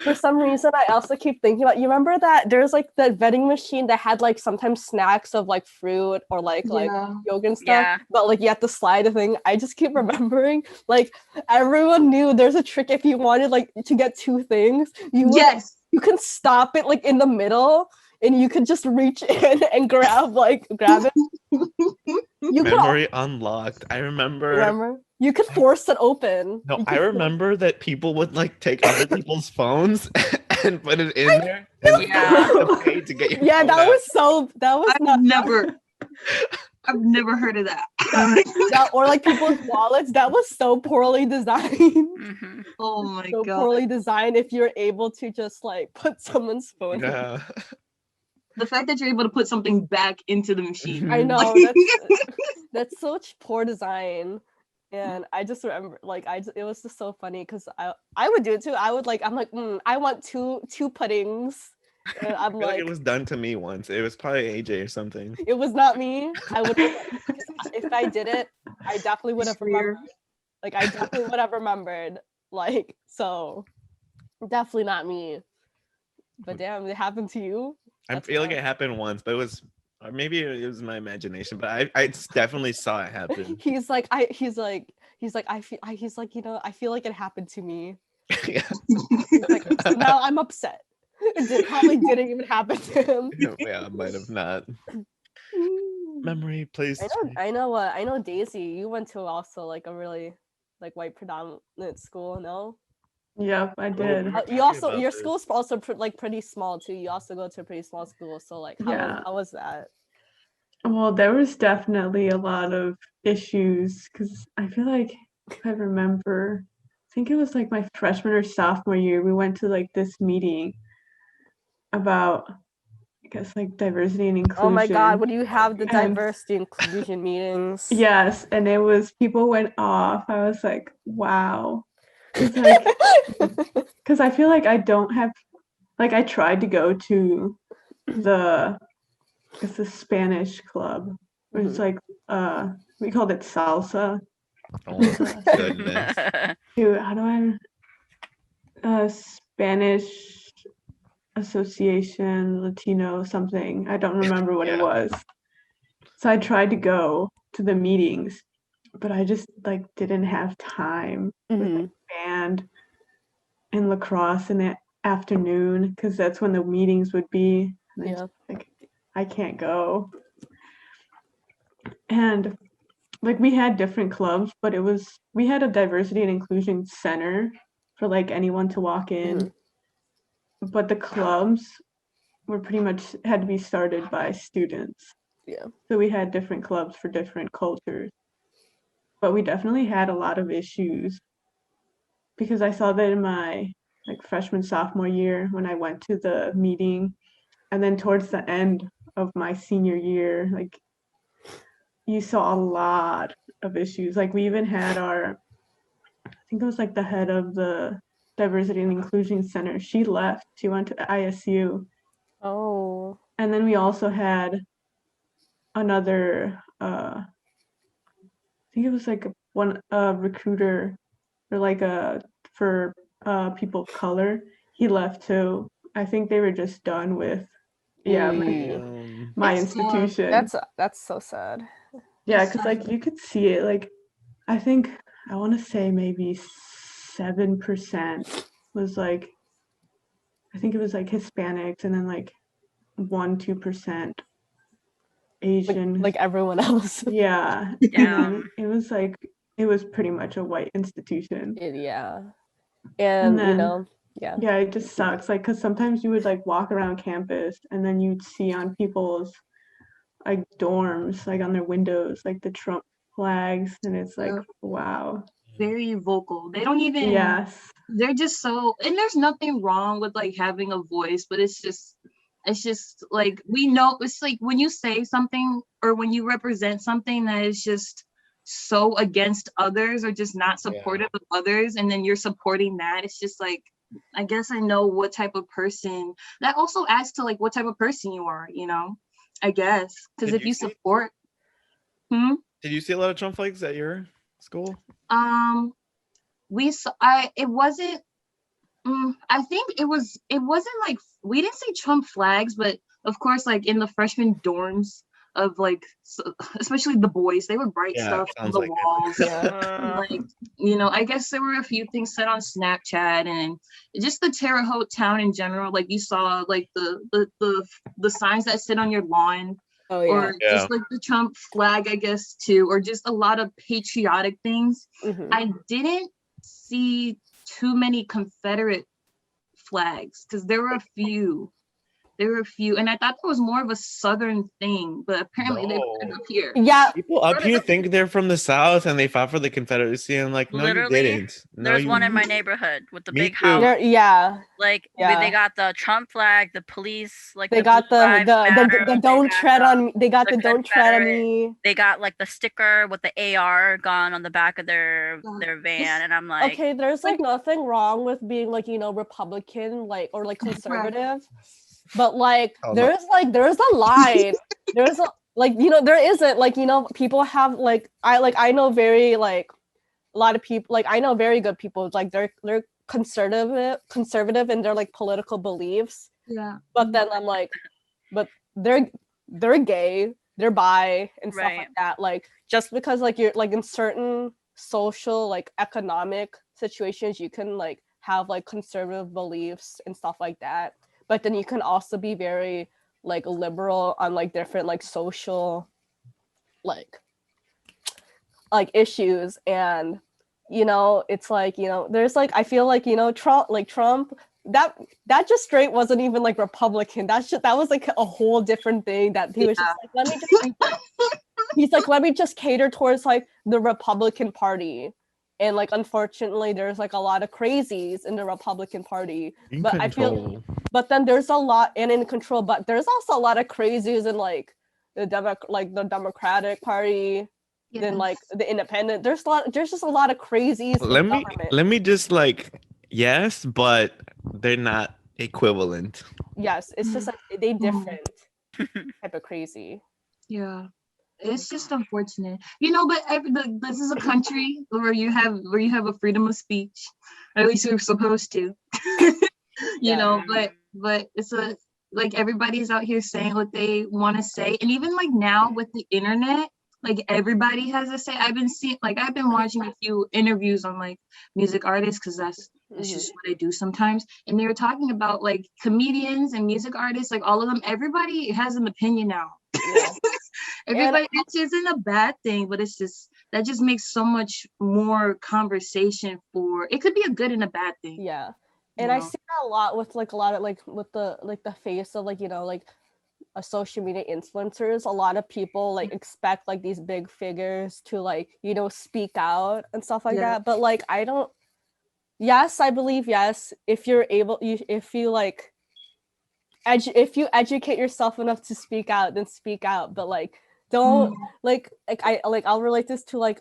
[SPEAKER 1] For some reason, I also keep thinking about. You remember that there's like that vending machine that had like sometimes snacks of like fruit or like
[SPEAKER 5] Yeah.
[SPEAKER 1] yogurt and stuff,
[SPEAKER 4] Yeah.
[SPEAKER 1] but like you have to slide the thing. I just keep remembering like everyone knew there's a trick if you wanted like to get 2 things.
[SPEAKER 5] Yes.
[SPEAKER 1] You can stop it like in the middle and you could just reach in and grab it. You could
[SPEAKER 6] Memory unlocked. I remember.
[SPEAKER 1] you could force it open.
[SPEAKER 6] No,
[SPEAKER 1] You
[SPEAKER 6] I
[SPEAKER 1] could
[SPEAKER 6] remember that people would like take other people's phones and put it in there and
[SPEAKER 4] Yeah.
[SPEAKER 6] you had to pay to get your
[SPEAKER 1] yeah,
[SPEAKER 6] phone
[SPEAKER 1] that
[SPEAKER 6] out.
[SPEAKER 1] was not
[SPEAKER 5] I've never heard of that.
[SPEAKER 1] that, or like people's wallets. That was so poorly designed.
[SPEAKER 4] Mhm.
[SPEAKER 5] Oh my
[SPEAKER 1] So
[SPEAKER 5] god.
[SPEAKER 1] poorly designed if you're able to just like put someone's phone. in.
[SPEAKER 6] Yeah.
[SPEAKER 5] The fact that you're able to put something back into the machine.
[SPEAKER 1] I know that's such poor design. And I just remember it was just so funny because I would do it too. I'm like I want two puddings. And I'm
[SPEAKER 6] I feel like
[SPEAKER 1] like
[SPEAKER 6] it was done to me once. It was probably AJ or something.
[SPEAKER 1] it was not me. I would if I did it, I definitely would have remembered. Like I definitely would have remembered. Like so, definitely not me. But damn, it happened to you.
[SPEAKER 6] I
[SPEAKER 1] That's
[SPEAKER 6] feel like
[SPEAKER 1] wild.
[SPEAKER 6] it happened once, but it was, or maybe it was my imagination. But I definitely saw it happen.
[SPEAKER 1] He's like I feel like it happened to me.
[SPEAKER 6] Yeah.
[SPEAKER 1] Like so now I'm upset. It probably didn't even happen to him.
[SPEAKER 6] Yeah, might have not. Memory plays.
[SPEAKER 1] I know Daisy, you went to also like a really like white predominant school, no?
[SPEAKER 2] Yep, I did.
[SPEAKER 1] You
[SPEAKER 6] talking
[SPEAKER 1] also
[SPEAKER 6] about
[SPEAKER 1] your
[SPEAKER 6] this.
[SPEAKER 1] school's also like pretty small too. You also go to a pretty small school, so like how was that?
[SPEAKER 2] Well, there was definitely a lot of issues because I feel like if I remember, I think it was like my freshman or sophomore year, we went to like this meeting about, I guess, like diversity and inclusion.
[SPEAKER 1] Oh my god, would you have the
[SPEAKER 2] And-
[SPEAKER 1] diversity inclusion meetings?
[SPEAKER 2] Yes, and it was people went off. I was like, wow. It's like because I feel like I don't have like I tried to go to it's the Spanish club. Where it's like we called it salsa.
[SPEAKER 6] Oh goodness.
[SPEAKER 2] Dude, how do I Spanish Association Latino something. I don't remember what it
[SPEAKER 6] Yeah.
[SPEAKER 2] was. So I tried to go to the meetings, but I just like didn't have time with band and lacrosse in the afternoon because that's when the meetings would be. And I
[SPEAKER 1] Yeah.
[SPEAKER 2] just, like I can't go. And like we had different clubs, but we had a diversity and inclusion center for like anyone to walk in. But the clubs were pretty much had to be started by students.
[SPEAKER 1] Yeah.
[SPEAKER 2] So we had different clubs for different cultures. But we definitely had a lot of issues because I saw that in my like freshman sophomore year when I went to the meeting, and then towards the end of my senior year, like you saw a lot of issues. Like we even had I think it was like the head of the diversity and inclusion center. She left. She went to ISU.
[SPEAKER 1] Oh.
[SPEAKER 2] And then we also had another I think it was like one recruiter or like for people of color. He left too. I think they were just done with my
[SPEAKER 5] That's
[SPEAKER 2] institution.
[SPEAKER 1] That's so sad.
[SPEAKER 2] Yeah, because like you could see it. Like I think I want to say maybe 7% was like, I think it was like Hispanics, and then like 1-2% Asian.
[SPEAKER 1] Like everyone else.
[SPEAKER 2] Yeah.
[SPEAKER 4] Yeah.
[SPEAKER 2] And then it was like it was pretty much a white institution.
[SPEAKER 1] Yeah.
[SPEAKER 2] And
[SPEAKER 1] And you
[SPEAKER 2] then
[SPEAKER 1] know, yeah.
[SPEAKER 2] yeah, it just sucks. Like, because sometimes you would like walk around campus and then you'd see on people's like dorms, like on their windows, like the Trump flags, and it's like,
[SPEAKER 5] Yeah.
[SPEAKER 2] wow.
[SPEAKER 5] Very vocal. They don't even.
[SPEAKER 2] Yes.
[SPEAKER 5] They're just so, and there's nothing wrong with like having a voice, but it's just like, we know it's like when you say something or when you represent something that is just so against others or just not supportive of others, and then you're supporting that, it's just like, I guess I know what type of person that also adds to like what type of person you are, you know, I guess, because if you support.
[SPEAKER 6] Did you see a lot of Trump flags at your school?
[SPEAKER 5] We saw, it wasn't, I think it wasn't like, we didn't say Trump flags, but of course, like in the freshman dorms of like, especially the boys, they would write stuff on the
[SPEAKER 6] like
[SPEAKER 5] walls.
[SPEAKER 1] Yeah.
[SPEAKER 5] Like, you know, I guess there were a few things said on Snapchat, and just the Terre Haute town in general. Like you saw like the signs that sit on your lawn.
[SPEAKER 1] Oh yeah.
[SPEAKER 5] Or just like the Trump flag, I guess, too, or just a lot of patriotic things. I didn't see too many Confederate flags because there were a few. And I thought that was more of a Southern thing, but apparently they put it up here.
[SPEAKER 1] Yeah.
[SPEAKER 6] People up here think they're from the South and they fought for the Confederacy. And like, no,
[SPEAKER 4] Literally,
[SPEAKER 6] you didn't. No,
[SPEAKER 4] there's
[SPEAKER 6] you
[SPEAKER 4] one in my neighborhood with the
[SPEAKER 6] Me
[SPEAKER 4] big
[SPEAKER 6] too.
[SPEAKER 4] house.
[SPEAKER 1] Yeah.
[SPEAKER 4] Like
[SPEAKER 1] Yeah.
[SPEAKER 4] they got the Trump flag, the police, like
[SPEAKER 1] They
[SPEAKER 4] the
[SPEAKER 1] got
[SPEAKER 4] Blue Lives Matter,
[SPEAKER 1] the don't tread on me. They got the don't tread on
[SPEAKER 4] Confederate.
[SPEAKER 1] me.
[SPEAKER 4] They got like the sticker with the AR gun on the back of their van, and I'm like,
[SPEAKER 1] Okay, there's like nothing wrong with being like, you know, Republican, like, or like conservative, but like there's a line. There's a like, you know, there isn't, like, you know, people have like I know very like a lot of people, like I know very good people, like they're conservative in their like political beliefs.
[SPEAKER 5] Yeah.
[SPEAKER 1] But then I'm like, but they're gay, they're bi and stuff like that. Like just because like you're like in certain social like economic situations, you can like have like conservative beliefs and stuff like that. But then you can also be very like liberal on like different like social like issues. And you know, it's like, you know, there's like, I feel like, you know, Trump that just straight wasn't even like Republican. That was like a whole different thing that he was just like, let me just he's like, let me just cater towards like the Republican Party. And like unfortunately there's like a lot of crazies in the Republican Party. I feel, but then there's a lot in control, but there's also a lot of crazies in like the Democratic Party. Then like the independent, there's just a lot of crazies.
[SPEAKER 6] Let me just like, yes, but they're not equivalent.
[SPEAKER 1] Yes, it's just like they different type of crazy.
[SPEAKER 5] Yeah, it's just unfortunate, you know. But this is a country where you have a freedom of speech, or at least you're supposed to. You know, but it's a like everybody's out here saying what they want to say, and even like now with the internet, like everybody has a say. I've been watching a few interviews on like music artists, because that's just what I do sometimes. And they were talking about like comedians and music artists, like all of them, everybody has an opinion now. Yeah. Everybody, which isn't a bad thing, but it's just, that just makes so much more conversation for, it could be a good and a bad thing.
[SPEAKER 1] Yeah. And I see that a lot with like a lot of like with the face of like, you know, like a social media influencers. A lot of people like expect like these big figures to like, you know, speak out and stuff like that. But like I don't, yes, I believe yes, if you're able, if you like if you educate yourself enough to speak out, then speak out. But like don't I'll relate this to like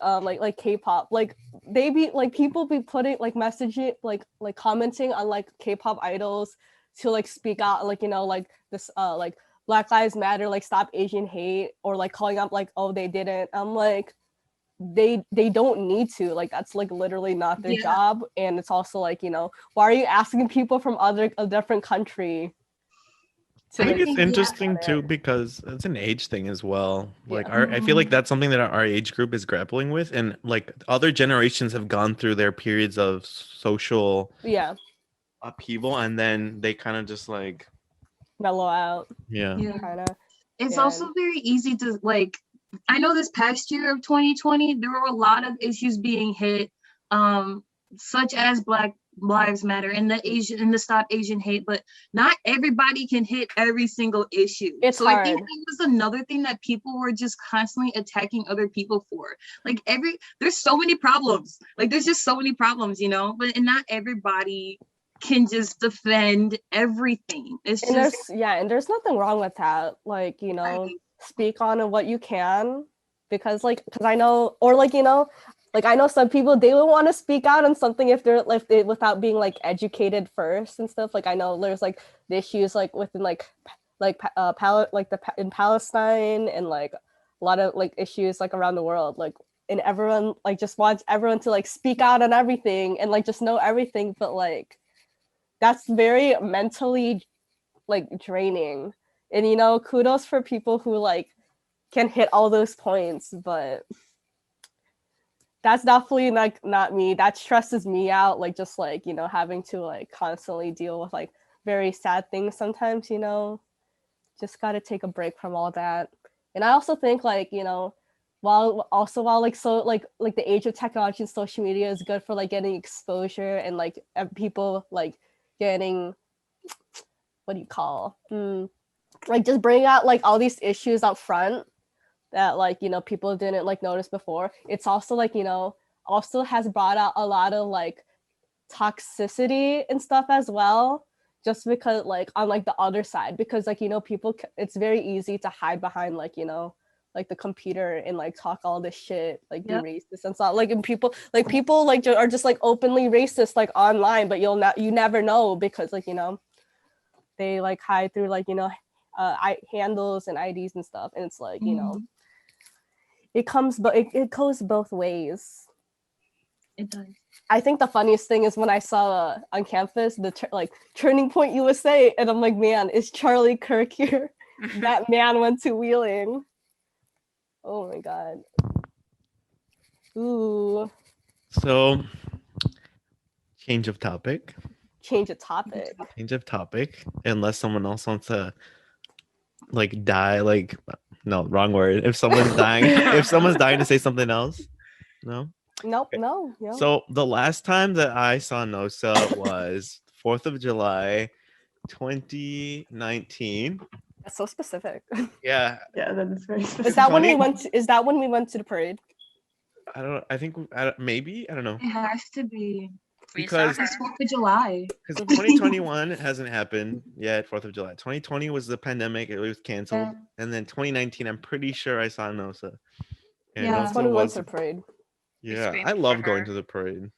[SPEAKER 1] K-pop. Like they be like, people be putting like messaging like commenting on like K-pop idols to like speak out, like, you know, like this like Black Lives Matter, like stop Asian hate, or like calling up like, oh, they didn't. I'm like, they don't need to, like that's like literally not their job. And it's also like, you know, why are you asking people from a different country to
[SPEAKER 6] I think
[SPEAKER 1] like
[SPEAKER 6] it's
[SPEAKER 5] think, yeah.
[SPEAKER 6] interesting
[SPEAKER 1] about
[SPEAKER 6] too
[SPEAKER 1] it.
[SPEAKER 6] because it's an age thing as well. Like
[SPEAKER 1] Yeah.
[SPEAKER 6] I feel like that's something that our age group is grappling with, and like other generations have gone through their periods of social
[SPEAKER 1] Yeah,
[SPEAKER 6] upheaval, and then they kind of just like,
[SPEAKER 1] mellow out,
[SPEAKER 6] yeah.
[SPEAKER 5] Yeah.
[SPEAKER 1] kind of.
[SPEAKER 5] It's
[SPEAKER 1] And
[SPEAKER 5] also very easy to like, I know this past year of 2020, there were a lot of issues being hit, such as Black Lives Matter and the Stop Asian Hate, but not everybody can hit every single issue.
[SPEAKER 1] It's
[SPEAKER 5] so I think
[SPEAKER 1] hard.
[SPEAKER 5] that was another thing that people were just constantly attacking other people for. Like there's so many problems. Like there's just so many problems, you know, and not everybody can just defend everything. It's
[SPEAKER 1] and
[SPEAKER 5] just
[SPEAKER 1] there's nothing wrong with that. Like, you know,
[SPEAKER 5] right.
[SPEAKER 1] speak on what you can, because I know, or like, you know, like I know some people, they will want to speak out on something if they're like without being like educated first and stuff. Like I know there's like the issues like within in Palestine, and like a lot of like issues like around the world, like, and everyone like just wants everyone to like speak out on everything and like just know everything, but like that's very mentally like draining. And you know, kudos for people who like can hit all those points, but that's definitely like not me. That stresses me out, like just like, you know, having to like constantly deal with like very sad things sometimes, you know. Just got to take a break from all that. And I also think like, you know, while like like the age of technology and social media is good for like getting exposure and like people like getting, what do you call, like just bring out like all these issues up front that like, you know, people didn't like notice before. It's also like, you know, also has brought out a lot of like toxicity and stuff as well, just because like on like the other side, because like, you know, people, it's very easy to hide behind like, you know, like the computer and like talk all this shit, like be racist and stuff, like, and people like are just like openly racist like online, but you never know, because like, you know, they like hide through like, you know, handles and IDs and stuff, and it's like, you know, it goes both ways.
[SPEAKER 5] It does.
[SPEAKER 1] I think the funniest thing is when I saw on campus the Turning Point USA, and I'm like, man, is Charlie Kirk here? That man went to Wheeling. Oh my god. Ooh.
[SPEAKER 6] So, change of topic.
[SPEAKER 1] Change of topic.
[SPEAKER 6] Change of topic. Unless someone else wants to like die, like, no, wrong word. If someone's dying, if someone's dying to say something else, no.
[SPEAKER 1] Nope.
[SPEAKER 6] Okay.
[SPEAKER 1] No.
[SPEAKER 6] So the last time that I saw Nosa was 4th of July, 2019.
[SPEAKER 1] That's so specific.
[SPEAKER 6] Yeah.
[SPEAKER 2] Yeah, that is very specific.
[SPEAKER 1] Is that when we went to the parade?
[SPEAKER 6] I don't. I think maybe, I don't know.
[SPEAKER 5] It has to be
[SPEAKER 6] Because
[SPEAKER 5] it's 4th of July.
[SPEAKER 6] Because 2021 hasn't happened yet. 4th of July. 2020 was the pandemic; it was canceled, and then 2019, I'm pretty sure I saw Nosa. And
[SPEAKER 5] Yeah.
[SPEAKER 1] That's when we went to the parade.
[SPEAKER 6] Yeah, I love going to the parade.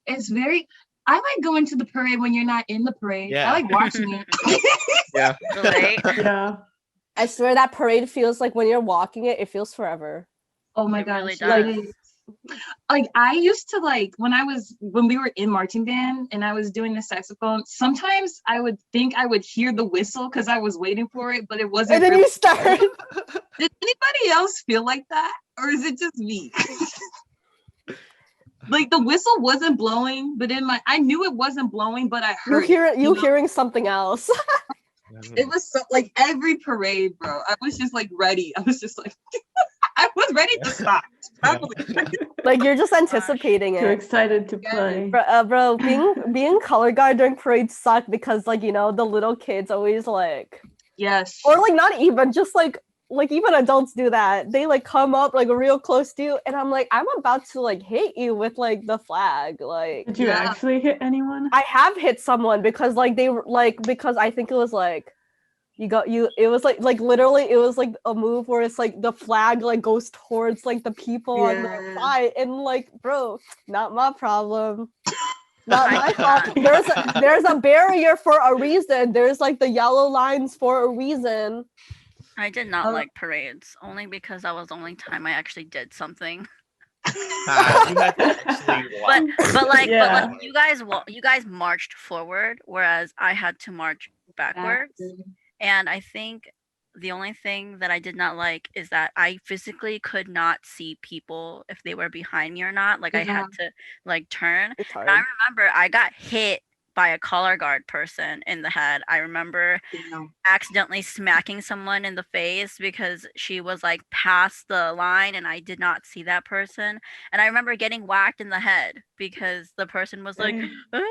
[SPEAKER 5] It's very. I like going to the parade when you're not in the parade.
[SPEAKER 6] Yeah.
[SPEAKER 5] I like watching it.
[SPEAKER 6] Yeah.
[SPEAKER 4] Right?
[SPEAKER 2] Yeah.
[SPEAKER 1] I swear that parade feels like when you're walking it feels forever.
[SPEAKER 5] Oh my
[SPEAKER 4] It
[SPEAKER 5] gosh.
[SPEAKER 4] really does.
[SPEAKER 5] Like I used to like when we were in marching band and I was doing the saxophone, sometimes I would think I would hear the whistle because I was waiting for it, but it wasn't.
[SPEAKER 1] And then
[SPEAKER 5] really.
[SPEAKER 1] you start.
[SPEAKER 5] Did anybody else feel like that? Or is it just me? Like the whistle wasn't blowing, but I knew it wasn't blowing, but I heard
[SPEAKER 1] you hearing something else.
[SPEAKER 5] It was so, like every parade, bro. I was just like ready. I was just like I was ready to stop. Probably.
[SPEAKER 1] Like you're just anticipating
[SPEAKER 2] Too
[SPEAKER 1] it.
[SPEAKER 2] excited to play.
[SPEAKER 1] Bro, being color guard during parade sucked because like, you know, the little kids always like,
[SPEAKER 5] Yes.
[SPEAKER 1] or like not even just like even adults do that. They like come up like real close to you, and I'm like, I'm about to like hit you with like the flag. Like,
[SPEAKER 2] Did you actually hit anyone?
[SPEAKER 1] I have hit someone because like they were like, because I think it was like it was like literally it was like a move where it's like the flag like goes towards like the people on the side, and like, bro, not my problem. Not my fault. There's a barrier for a reason. There's like the yellow lines for a reason.
[SPEAKER 4] I did not like parades, only because that was the only time I actually did something.
[SPEAKER 6] You had to actually walk.
[SPEAKER 4] But like you guys marched forward, whereas I had to march backwards. And I think the only thing that I did not like is that I physically could not see people if they were behind me or not. Like I had to like turn.
[SPEAKER 1] It's hard.
[SPEAKER 4] And I remember I got hit by a color guard person in the head. I remember accidentally smacking someone in the face because she was like past the line and I did not see that person. And I remember getting whacked in the head because the person was like, "Ah,"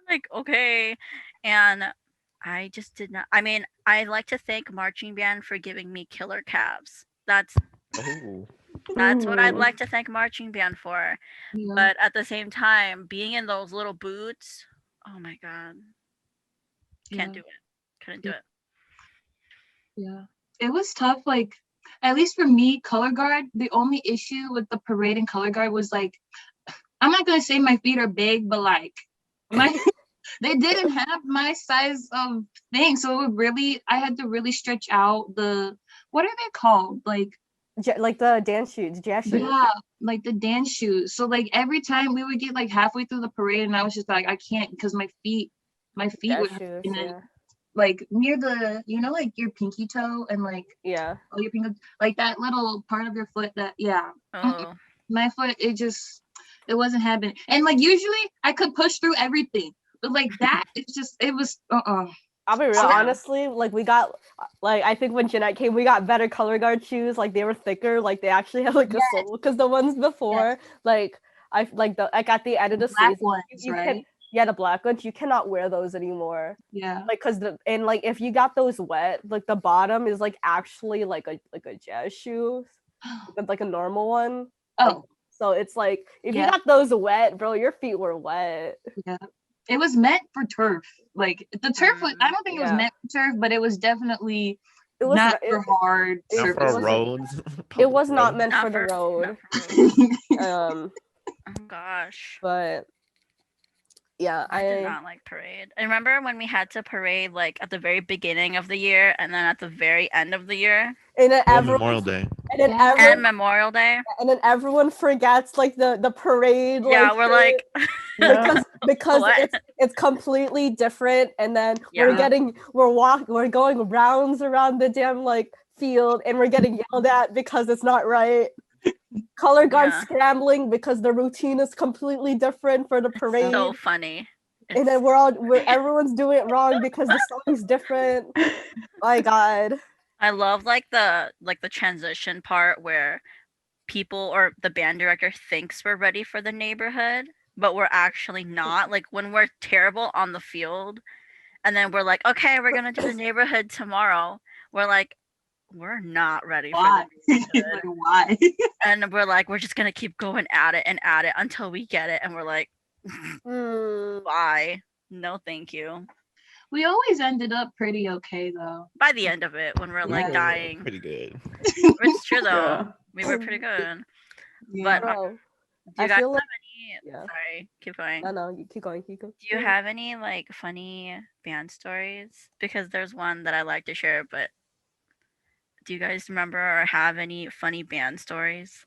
[SPEAKER 4] like, okay. And I just did not. I mean, I like to thank marching band for giving me killer calves. That's
[SPEAKER 6] Oh.
[SPEAKER 4] what I'd
[SPEAKER 2] Ooh.
[SPEAKER 4] like to thank marching band for.
[SPEAKER 5] Yeah.
[SPEAKER 4] But at the same time, being in those little boots, oh my god, can't do it. Couldn't do it.
[SPEAKER 5] Yeah, it was tough. Like, at least for me, color guard. The only issue with the parade and color guard was like, I'm not gonna say my feet are big, but like my they didn't have my size of thing, so it really I had to really stretch out the what are they called like
[SPEAKER 1] the dance shoes, jazz shoes.
[SPEAKER 5] yeah, like the dance shoes. So like every time we would get like halfway through the parade, and I was just like I can't because my feet
[SPEAKER 1] Jazz
[SPEAKER 5] would
[SPEAKER 1] shoes,
[SPEAKER 5] and then,
[SPEAKER 1] yeah.
[SPEAKER 5] like near the like your pinky toe and like
[SPEAKER 1] Yeah.
[SPEAKER 5] your pinky like that little part of your foot that
[SPEAKER 4] Oh,
[SPEAKER 5] my foot it wasn't happening. And like usually I could push through everything, but like that it was
[SPEAKER 1] I'll be real, honestly, like we got like I think when Jeanette came, we got better color guard shoes. Like they were thicker, like they actually have like a sole. Because the ones before, like I like at the end of the
[SPEAKER 5] black
[SPEAKER 1] season,
[SPEAKER 5] ones,
[SPEAKER 1] you
[SPEAKER 5] right?
[SPEAKER 1] yeah, the black ones, you cannot wear those anymore.
[SPEAKER 5] Yeah.
[SPEAKER 1] Like because like if you got those wet, like the bottom is like actually like a jazz shoe, like a normal one.
[SPEAKER 5] Oh.
[SPEAKER 1] Like, so it's like if you got those wet, bro, your feet were wet.
[SPEAKER 5] Yeah. It was meant for turf. Like the turf was I don't think it was meant for turf, but it was definitely not for hard
[SPEAKER 6] not for roads.
[SPEAKER 1] It was not meant for the road.
[SPEAKER 4] Oh gosh.
[SPEAKER 1] But yeah,
[SPEAKER 4] I did not like parade. I remember when we had to parade like at the very beginning of the year and then at the very end of the year.
[SPEAKER 1] And then
[SPEAKER 6] Memorial Day.
[SPEAKER 1] And
[SPEAKER 4] Memorial Day.
[SPEAKER 1] And then everyone forgets like the parade.
[SPEAKER 4] Yeah, we're like
[SPEAKER 1] because it's completely different. And then we're going rounds around the damn like field and we're getting yelled at because it's not right. Color guard scrambling because the routine is completely different for the parade.
[SPEAKER 4] So funny.
[SPEAKER 1] And then everyone's doing it wrong because the song's different. My God.
[SPEAKER 4] I love like the transition part where people or the band director thinks we're ready for the neighborhood, but we're actually not. Like when we're terrible on the field and then we're like, okay, we're gonna do the neighborhood tomorrow. We're like, we're not ready for the neighborhood.
[SPEAKER 5] Why?
[SPEAKER 4] And we're like, we're just gonna keep going at it until we get it. And we're like, why? No, thank you.
[SPEAKER 5] We always ended up pretty okay though.
[SPEAKER 4] By the end of it, when we're like dying.
[SPEAKER 6] Pretty good.
[SPEAKER 4] It's true though.
[SPEAKER 2] Yeah.
[SPEAKER 4] We were pretty good.
[SPEAKER 5] Yeah.
[SPEAKER 4] But do you guys have any sorry, keep going.
[SPEAKER 1] No, you keep going.
[SPEAKER 4] Do you have any like funny band stories? Because there's one that I like to share, but do you guys remember or have any funny band stories?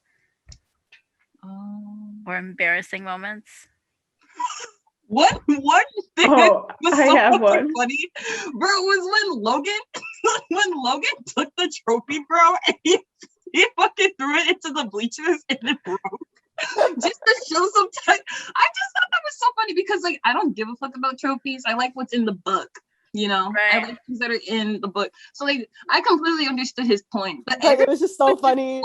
[SPEAKER 4] Or embarrassing moments?
[SPEAKER 5] One thing
[SPEAKER 2] was
[SPEAKER 5] so
[SPEAKER 2] I have one.
[SPEAKER 5] funny, bro, was when Logan took the trophy, bro, and he fucking threw it into the bleachers and it broke. Just to show some time. I just thought that was so funny because like I don't give a fuck about trophies. I like what's in the book. You know, I like things that are in the book. So like I completely understood his point. But
[SPEAKER 1] it was just so funny.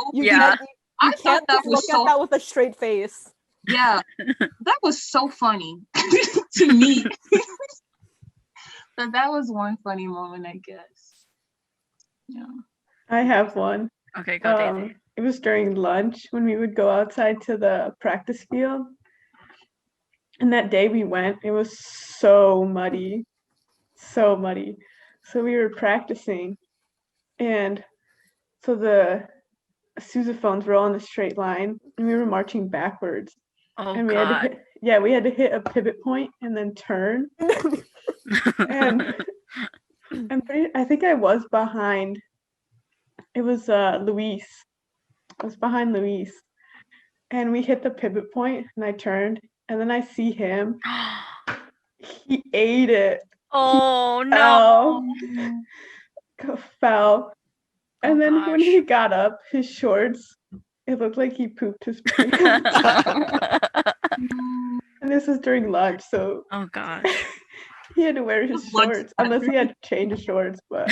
[SPEAKER 5] I thought that was
[SPEAKER 1] look at that with a straight face.
[SPEAKER 5] Yeah, that was so funny to me. But that was one funny moment, I guess. Yeah.
[SPEAKER 2] I have one.
[SPEAKER 4] Okay, go Daisy.
[SPEAKER 2] It was during lunch when we would go outside to the practice field. And that day we went, it was so muddy. So muddy. So we were practicing. And so the sousaphones were all in a straight line and we were marching backwards.
[SPEAKER 4] Oh,
[SPEAKER 2] and we
[SPEAKER 4] God.
[SPEAKER 2] we had to hit a pivot point and then turn. And I think I was behind. It was Luis. I was behind Luis. And we hit the pivot point and I turned and then I see him. He ate it.
[SPEAKER 4] Oh no.
[SPEAKER 2] fell. And
[SPEAKER 4] Oh,
[SPEAKER 2] then when he
[SPEAKER 4] gosh.
[SPEAKER 2] got up, his shorts, it looked like he pooped his pants. And this was during lunch, so
[SPEAKER 4] Oh gosh.
[SPEAKER 2] he had to wear his
[SPEAKER 5] Lunch
[SPEAKER 2] shorts, unless he had to change his shorts. But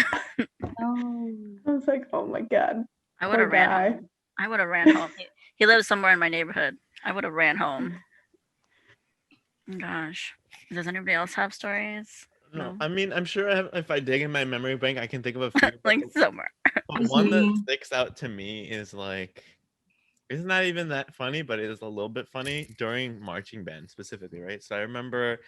[SPEAKER 5] Oh.
[SPEAKER 2] I was like, oh my God,
[SPEAKER 4] I would
[SPEAKER 2] poor
[SPEAKER 4] have ran
[SPEAKER 2] guy.
[SPEAKER 4] home. I would have ran home. He lives somewhere in my neighborhood. I would have ran home. Gosh. Does anybody else have stories?
[SPEAKER 6] No,
[SPEAKER 4] No.
[SPEAKER 6] I mean, I'm sure if I dig in my memory bank, I can think of a few.
[SPEAKER 4] Like somewhere.
[SPEAKER 6] But one that
[SPEAKER 5] Mhm.
[SPEAKER 6] sticks out to me is like, it's not even that funny, but it is a little bit funny during marching band specifically, right? So I remember,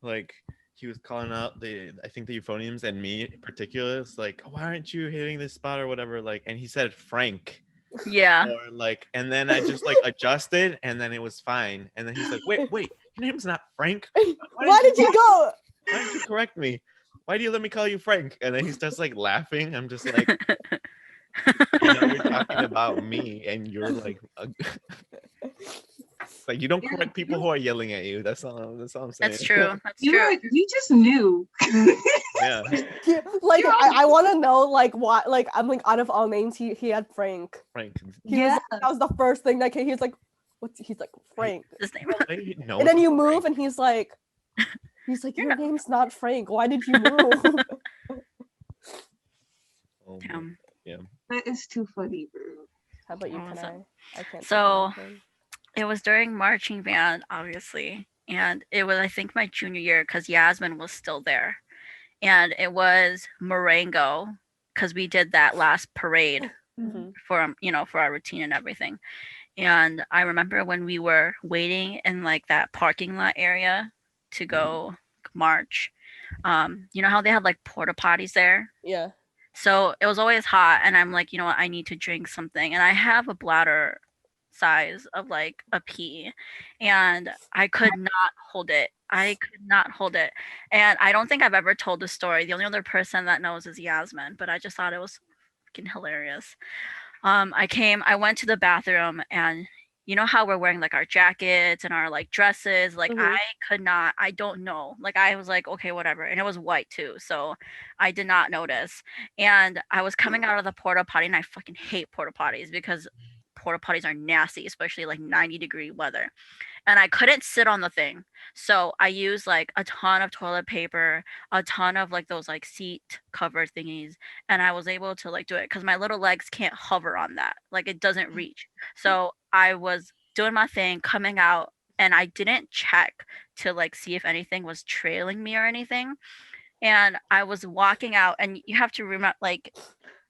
[SPEAKER 6] like, he was calling out I think the euphoniums, and me in particular, it's like, why aren't you hitting this spot or whatever? Like, and he said Frank,
[SPEAKER 4] Yeah.
[SPEAKER 6] or like, and then I just like adjusted, and then it was fine. And then he's like, wait, your name's not Frank.
[SPEAKER 1] Why did you go?
[SPEAKER 6] Why didn't you correct me? Why do you let me call you Frank? And then he starts like laughing. I'm just like, you're talking about me, and you're like, like you don't correct people who are yelling at you. That's all I'm saying.
[SPEAKER 4] That's true. That's
[SPEAKER 5] You
[SPEAKER 4] true.
[SPEAKER 5] you just knew.
[SPEAKER 6] Yeah.
[SPEAKER 1] Yeah, like I want to know like why, like I'm like, out of all names he had Frank.
[SPEAKER 6] Frank.
[SPEAKER 1] He was like, that was the first thing that came. He was like, what's, he's like, Frank.
[SPEAKER 4] His name.
[SPEAKER 6] No,
[SPEAKER 1] And then you
[SPEAKER 6] Frank.
[SPEAKER 1] move and he's like
[SPEAKER 4] You're
[SPEAKER 1] your
[SPEAKER 4] not-
[SPEAKER 1] name's not Frank, why did you move?
[SPEAKER 6] Oh,
[SPEAKER 4] Damn.
[SPEAKER 5] That is too funny, bro.
[SPEAKER 1] How about you,
[SPEAKER 4] Awesome.
[SPEAKER 1] I can't
[SPEAKER 4] So-
[SPEAKER 1] think of anything.
[SPEAKER 4] It was during marching band, obviously. And it was, I think, my junior year because Yasmin was still there. And it was Marengo because we did that last parade
[SPEAKER 1] Mhm.
[SPEAKER 4] for, for our routine and everything. And I remember when we were waiting in like that parking lot area to go march. You know how they had like porta potties there?
[SPEAKER 1] Yeah.
[SPEAKER 4] So it was always hot, and I'm like, you know what, I need to drink something. And I have a bladder size of like a pea, and I could not hold it. I could not hold it. And I don't think I've ever told the story. The only other person that knows is Yasmin, but I just thought it was freaking hilarious. I went to the bathroom, and you know how we're wearing like our jackets and our like dresses, like
[SPEAKER 1] Mhm.
[SPEAKER 4] I could not, I don't know, like I was like, okay, whatever. And it was white too, so I did not notice. And I was coming out of the porta potty, and I fucking hate porta potties because porta potties are nasty, especially like 90-degree weather. And I couldn't sit on the thing. So I used like a ton of toilet paper, a ton of like those like seat cover thingies, and I was able to like do it because my little legs can't hover on that. Like it doesn't reach. So I was doing my thing, coming out, and I didn't check to like see if anything was trailing me or anything. And I was walking out, and you have to remember, like,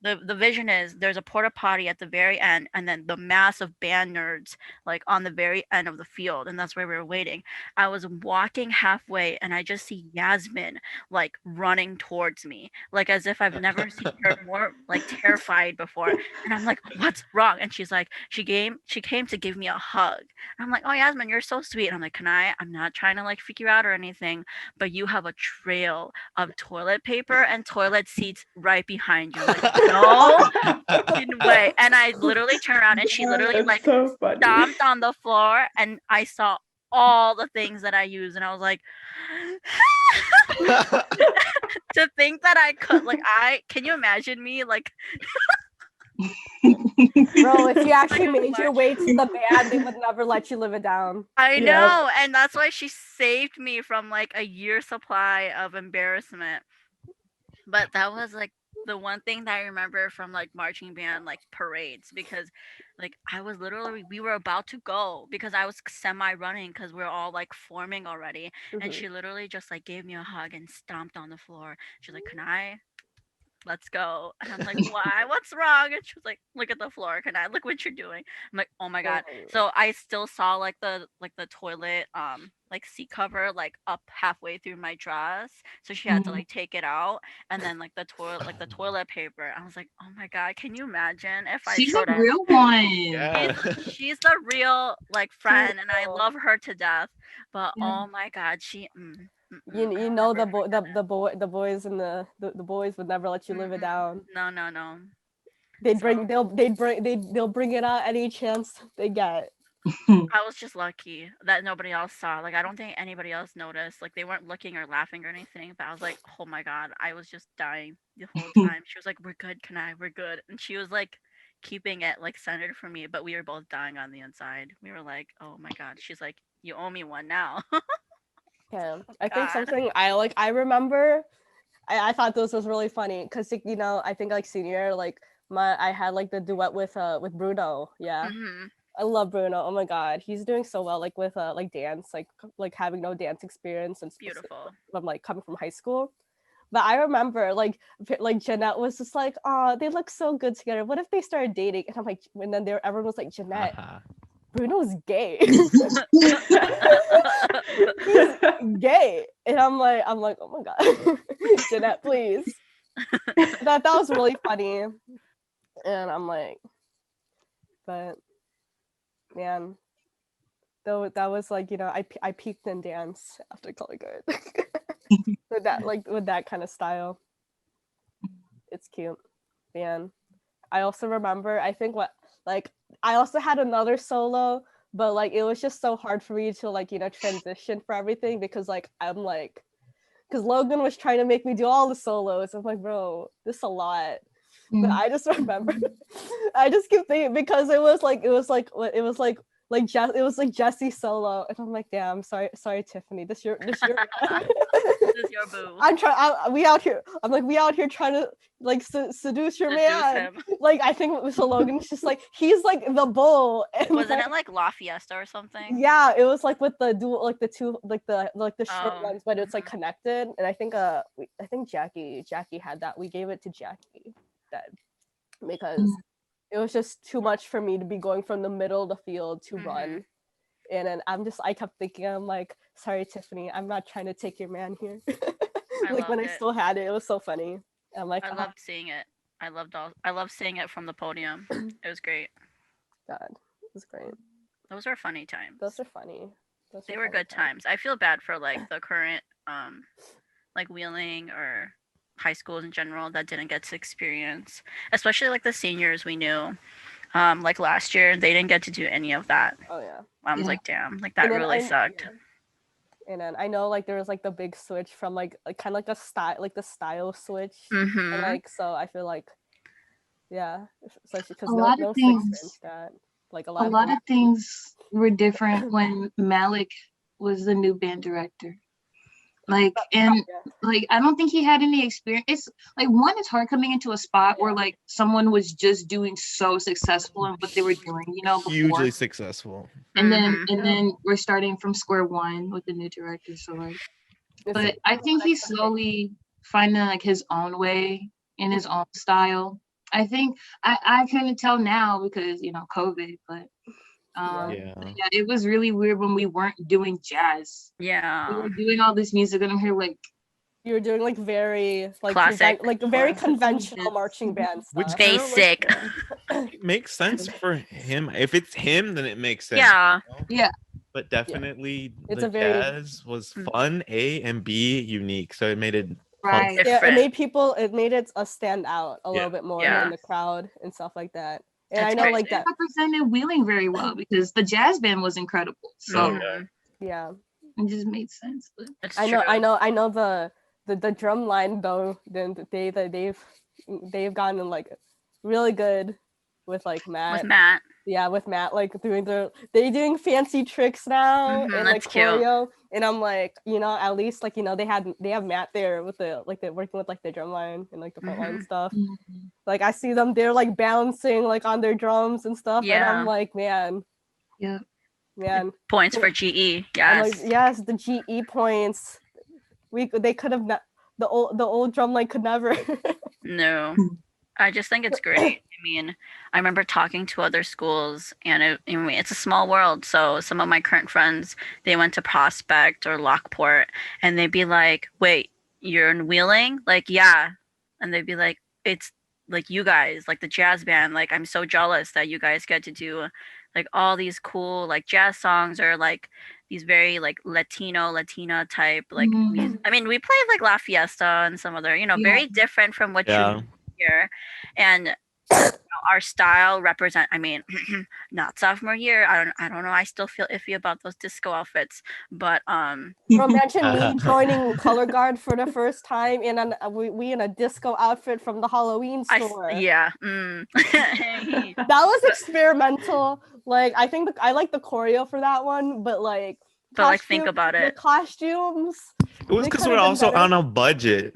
[SPEAKER 4] the vision is there's a porta potty at the very end, and then the mass of band nerds like on the very end of the field, and that's where we were waiting. I was walking halfway, and I just see Yasmin like running towards me, like as if I've never seen her more like terrified before. And I'm like, what's wrong? And she's like, she came to give me a hug. And I'm like, oh, Yasmin, you're so sweet. And I'm like, I'm not trying to like freak you out or anything, but you have a trail of toilet paper and toilet seats right behind you. Like, no fucking way. And I literally turned around, and she literally
[SPEAKER 2] That's
[SPEAKER 4] like
[SPEAKER 2] so funny.
[SPEAKER 4] stomped on the floor, and I saw all the things that I use, and I was like, to think that I could, like, can you imagine me like
[SPEAKER 1] Bro, if you actually
[SPEAKER 4] Like a
[SPEAKER 1] made your
[SPEAKER 4] march.
[SPEAKER 1] way to the band, they would never let you live it down.
[SPEAKER 4] I
[SPEAKER 2] Yeah.
[SPEAKER 4] know, and that's why she saved me from like a year supply of embarrassment. But that was like the one thing that I remember from like marching band like parades, because like I was literally, we were about to go because I was semi running because we are all like forming already, and
[SPEAKER 1] Mhm.
[SPEAKER 4] she literally just like gave me a hug and stomped on the floor. She's like, can I, let's go. And I'm like, why? What's wrong? And she was like, look at the floor. Can I look what you're doing? I'm like, oh my God. So I still saw like the toilet like seat cover like up halfway through my dress. So she had to like take it out, and then like the toilet paper. I was like, oh my God, can you imagine if I
[SPEAKER 5] She's
[SPEAKER 4] showed
[SPEAKER 5] a
[SPEAKER 4] up?
[SPEAKER 5] real one.
[SPEAKER 6] Yeah.
[SPEAKER 4] She's the real like friend, and I
[SPEAKER 1] Cool.
[SPEAKER 4] love her to death. But
[SPEAKER 5] Yeah.
[SPEAKER 4] oh my God,
[SPEAKER 1] You know the boys and the boys would never let you live it down.
[SPEAKER 4] No.
[SPEAKER 1] They'll bring it out any chance they get.
[SPEAKER 4] I was just lucky that nobody else saw. Like, I don't think anybody else noticed. Like, they weren't looking or laughing or anything. But I was like, oh my god, I was just dying the whole time. She was like, "We're good, Kanai, we're good," and she was like keeping it like centered for me. But we were both dying on the inside. We were like, oh my god. She's like, "You owe me one now."
[SPEAKER 1] Yeah, I think
[SPEAKER 4] God.
[SPEAKER 1] something I remember. I thought this was really funny because I think like senior like I had like the duet with Bruno. Yeah,
[SPEAKER 4] Mhm.
[SPEAKER 1] I love Bruno. Oh my god, he's doing so well like with like dance like having no dance experience and
[SPEAKER 4] Beautiful.
[SPEAKER 1] from like coming from high school. But I remember like Jeanette was just like, "Oh, they look so good together. What if they started dating?" And I'm like, and then everyone was like, "Jeanette, Bruno's gay." He's gay, and I'm like, oh my god, Jeanette, please. That was really funny, and I'm like, but man, though that was like I peaked in dance after color guard with that kind of style. It's cute, man. I also remember I think I also had another solo, but like it was just so hard for me to like transition for everything because like I'm like because Logan was trying to make me do all the solos. I'm like, bro, this is a lot. But I just remember, I just keep thinking because it was like Jesse solo, and I'm like, damn, sorry, Tiffany, this your
[SPEAKER 4] This is your boo.
[SPEAKER 1] we out here trying to like seduce your man.
[SPEAKER 4] Him.
[SPEAKER 1] Like I think Mr. Logan's just like he's like the bull. And
[SPEAKER 4] Wasn't it like La Fiesta or something?
[SPEAKER 1] Yeah, it was like with the dual, like the two, like the short
[SPEAKER 4] Oh,
[SPEAKER 1] ones, but it's like connected. And I think I think Jackie had that. We gave it to Jackie that because it was just too much for me to be going from the middle of the field to run. And then I kept thinking, I'm like, sorry, Tiffany, I'm not trying to take your man here. Like when I still had it was so funny. I'm like,
[SPEAKER 4] I loved seeing it. I loved seeing it from the podium. It was great.
[SPEAKER 1] God, it was great.
[SPEAKER 4] Those were funny times.
[SPEAKER 1] Those are funny.
[SPEAKER 4] They were good times. I feel bad for like the current like Wheeling or high schools in general that didn't get to experience, especially like the seniors we knew. Like last year, they didn't get to do any of that.
[SPEAKER 1] Oh yeah.
[SPEAKER 4] I was like, damn, like that really sucked.
[SPEAKER 1] Yeah. And then I know like there was like the big switch from like kind of like a style, like the style switch, and like so I feel like, yeah, especially because no things that like a lot
[SPEAKER 5] of things were different when Malik was the new band director. Like and like I don't think he had any experience. It's like one, it's hard coming into a spot where like someone was just doing so successful in what they were doing, before.
[SPEAKER 6] Hugely successful.
[SPEAKER 5] And then we're starting from square one with the new director. So like, but I think he's slowly finding like his own way in his own style. I think I couldn't tell now because COVID, but it was really weird when we weren't doing jazz.
[SPEAKER 4] Yeah,
[SPEAKER 5] we were doing all this music, and I'm here like
[SPEAKER 1] you were doing like very like
[SPEAKER 4] classic,
[SPEAKER 1] very conventional marching band stuff.
[SPEAKER 4] Which basic.
[SPEAKER 6] It makes sense for him. If it's him, then it makes sense.
[SPEAKER 4] Yeah,
[SPEAKER 5] yeah.
[SPEAKER 6] But definitely,
[SPEAKER 1] it's
[SPEAKER 6] the jazz was fun, A, and B, unique. So it made it
[SPEAKER 5] right.
[SPEAKER 1] Yeah, it made it stand out a little bit more in the crowd and stuff like that. And I know like that
[SPEAKER 5] represented Wheeling very well because the jazz band was incredible. So
[SPEAKER 1] yeah,
[SPEAKER 5] it just made sense. But
[SPEAKER 1] I know the drum line though. Then they've gotten like really good with like Matt. Yeah, with Matt, like they're doing fancy tricks now and like choreo. And I'm like, at least like they have Matt there with they're working with like the drum line and like the front line stuff. Like I see them, they're like bouncing like on their drums and stuff. And I'm like, man.
[SPEAKER 5] Yeah.
[SPEAKER 1] Man.
[SPEAKER 4] Points for GE. Yes.
[SPEAKER 1] Like, yes, the GE points. They could have the old drum line could never.
[SPEAKER 4] No. I just think it's great. I mean, I remember talking to other schools, and it's a small world. So some of my current friends, they went to Prospect or Lockport, and they'd be like, "Wait, you're in Wheeling?" Like, yeah, and they'd be like, "It's like you guys, like the jazz band. Like, I'm so jealous that you guys get to do like all these cool like jazz songs or like these very like Latina type like music. I mean, we played like La Fiesta and some other, very different from what you." Here. And our style represent. I mean, not sophomore year. I don't know. I still feel iffy about those disco outfits, but
[SPEAKER 1] Bro, imagine me joining color guard for the first time in we in a disco outfit from the Halloween store.
[SPEAKER 4] Yeah.
[SPEAKER 1] That was experimental. Like I think I like the choreo for that one, but like
[SPEAKER 4] think about it.
[SPEAKER 1] The costumes.
[SPEAKER 6] It was because we're also on a budget.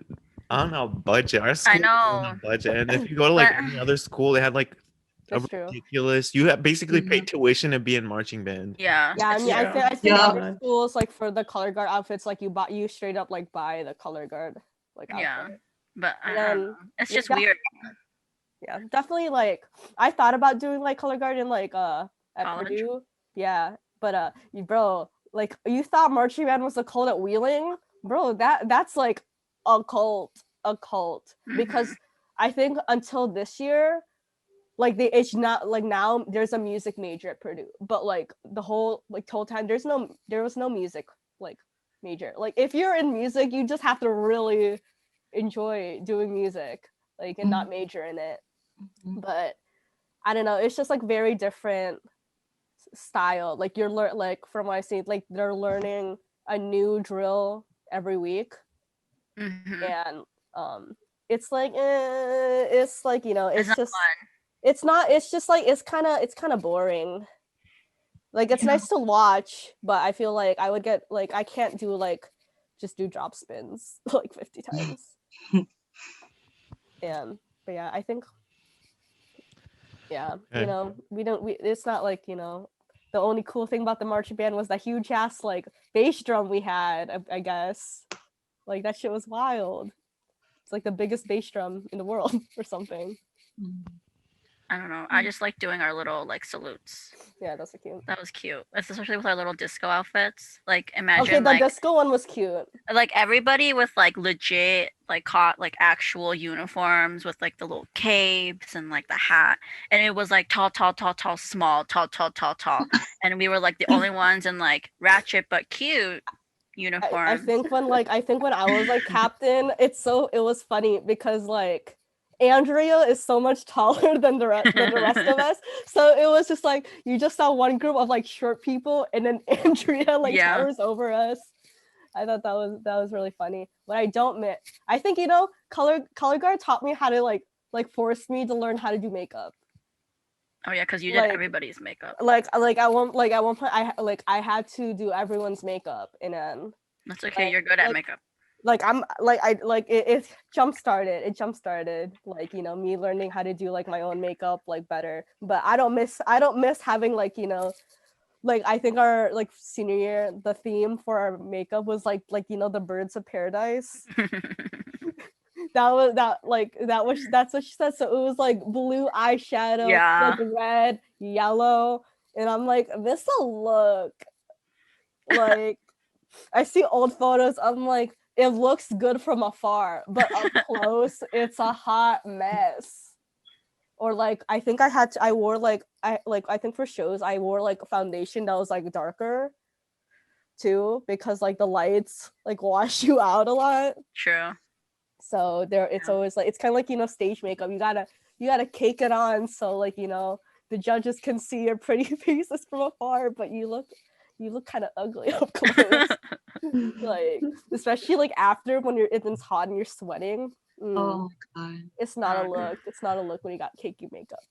[SPEAKER 6] On a budget. Our school
[SPEAKER 4] I know.
[SPEAKER 6] was on a budget. And if you go to like any other school, they had like
[SPEAKER 1] That's true.
[SPEAKER 6] ridiculous. You have basically paid tuition to be in marching band.
[SPEAKER 4] Yeah.
[SPEAKER 1] Yeah, I mean,
[SPEAKER 4] true.
[SPEAKER 1] I think other schools like for the color guard outfits, like you straight up like buy the color guard like outfit.
[SPEAKER 4] Yeah, but it's just weird.
[SPEAKER 1] Yeah, definitely. Like I thought about doing like color guard in like at
[SPEAKER 4] College?
[SPEAKER 1] Purdue. Yeah, but bro, like you thought marching band was a cult at Wheeling, bro. That's like a cult because I think until this year, like it's not like now there's a music major at Purdue, but like the whole time there was no music like major. Like if you're in music, you just have to really enjoy doing music, like and not major in it. But I don't know, it's just like very different style. Like you're like from what I see, like they're learning a new drill every week, and it's like you know it's just
[SPEAKER 4] fun.
[SPEAKER 1] it's just like it's kind of boring. Like it's nice to watch, but I feel like I would get like I can't do like just do drop spins like 50 times. But yeah, I think you know, it's not like, you know, the only cool thing about the marching band was that huge ass like bass drum we had, I guess. Like that shit was wild. It's like the biggest bass drum in the world or something.
[SPEAKER 4] I don't know. I just like doing our little like salutes.
[SPEAKER 1] Yeah, those are cute.
[SPEAKER 4] That was cute. Especially with our little disco outfits. Like imagine
[SPEAKER 1] okay, the
[SPEAKER 4] like
[SPEAKER 1] disco one was cute.
[SPEAKER 4] Like everybody with like legit like caught like actual uniforms with like the little capes and like the hat, and it was like tall, small, tall, and we were like the only ones in like ratchet but cute uniforms.
[SPEAKER 1] I think when I was like captain, it was funny because like Andrea is so much taller than the rest of us, so it was just like you just saw one group of like short people, and then Andrea like towers over us. I thought that was really funny. But I don't miss. I think, you know, color guard taught me how to like force me to learn how to do makeup.
[SPEAKER 4] Oh yeah, because you did everybody's makeup.
[SPEAKER 1] Like at one point I had to do everyone's makeup, and then
[SPEAKER 4] that's okay. You're good at makeup.
[SPEAKER 1] Like I'm like I like it jump started like, you know, me learning how to do like my own makeup like better. But I don't miss having like, you know, like I think our like senior year the theme for our makeup was like you know, the birds of paradise. That's what she said. So it was like blue eyeshadow, like red, yellow, and I'm like, this'll look like I see old photos, I'm like, it looks good from afar, but up close, it's a hot mess. Or like, I think I wore like, I think for shows, I wore like a foundation that was like darker too, because like the lights like wash you out a lot.
[SPEAKER 4] True.
[SPEAKER 1] So it's always like, it's kind of like, you know, stage makeup. You gotta cake it on so like, you know, the judges can see your pretty faces from afar, but you look kind of ugly up close. Like especially like after when it's hot and you're sweating.
[SPEAKER 5] Oh god,
[SPEAKER 1] it's not a look. It's not a look when you got cakey makeup.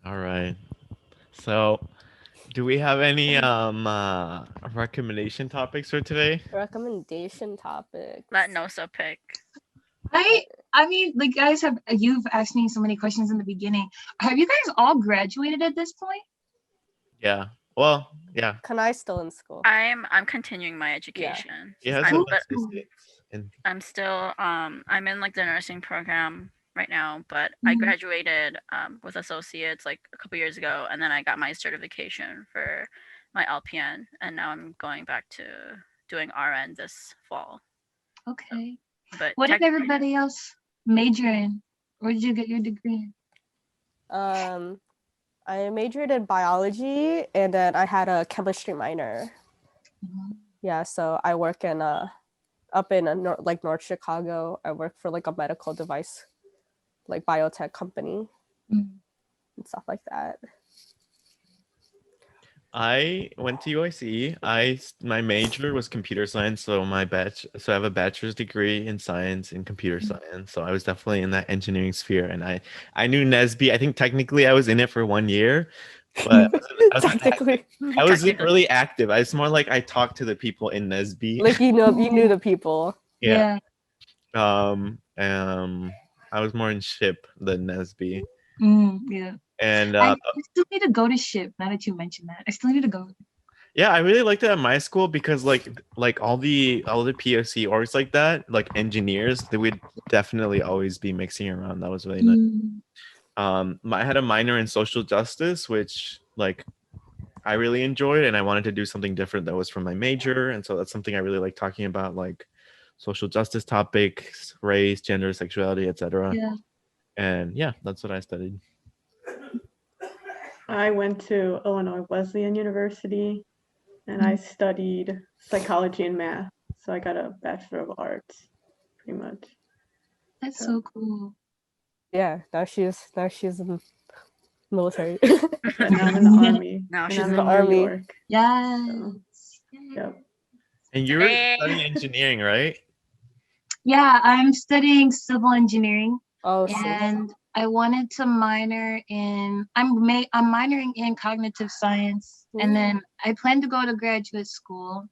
[SPEAKER 6] All right. So, do we have any recommendation topics for today?
[SPEAKER 1] Recommendation topics.
[SPEAKER 4] Let Nosa pick.
[SPEAKER 5] I mean, like guys you've asked me so many questions in the beginning. Have you guys all graduated at this point?
[SPEAKER 6] Yeah. Well, yeah.
[SPEAKER 1] Kanai's still in school.
[SPEAKER 4] I'm continuing my education.
[SPEAKER 6] Yeah.
[SPEAKER 4] I'm still I'm in like the nursing program right now, but I graduated with associates like a couple years ago, and then I got my certification for my LPN, and now I'm going back to doing RN this fall.
[SPEAKER 5] Okay.
[SPEAKER 4] But
[SPEAKER 5] what did everybody else major in? Where did you get your degree in?
[SPEAKER 1] I majored in biology, and then I had a chemistry minor. Yeah, so I work in a up in like North Chicago. I work for like a medical device, like biotech company and stuff like that.
[SPEAKER 6] I went to UIC. My major was computer science, so so I have a bachelor's degree in science in computer science. So I was definitely in that engineering sphere, and I knew NESB. I think technically I was in it for 1 year, but
[SPEAKER 1] Technically,
[SPEAKER 6] I wasn't really active. I was more like I talked to the people in NESB.
[SPEAKER 1] like you knew the people.
[SPEAKER 6] Yeah. I was more in SHIP than NESB.
[SPEAKER 5] Yeah.
[SPEAKER 6] And
[SPEAKER 5] I still need to go to SHIP now that you mentioned that. I still need to go.
[SPEAKER 6] yeah, I really liked it at my school because like all the POC orgs like that, like engineers, they would definitely always be mixing around. That was really nice. I had a minor in social justice, which like I really enjoyed, and I wanted to do something different that was from my major, and so that's something I really like talking about, like social justice topics, race, gender, sexuality, etc.
[SPEAKER 5] Yeah.
[SPEAKER 6] And yeah, that's what I studied.
[SPEAKER 2] I went to Illinois Wesleyan University and I studied psychology and math. So I got a Bachelor of Arts, pretty much.
[SPEAKER 5] That's so cool.
[SPEAKER 1] Yeah, now she's in the military.
[SPEAKER 2] And I'm in the Army.
[SPEAKER 4] Now
[SPEAKER 2] and
[SPEAKER 4] she's
[SPEAKER 2] I'm
[SPEAKER 1] in the
[SPEAKER 2] New
[SPEAKER 1] Army.
[SPEAKER 2] York.
[SPEAKER 5] Yes.
[SPEAKER 2] So, yep.
[SPEAKER 6] And you're studying engineering, right?
[SPEAKER 5] Yeah, I'm studying civil engineering.
[SPEAKER 1] Oh,
[SPEAKER 5] and I wanted to minor in I'm minoring in cognitive science, and then I plan to go to graduate school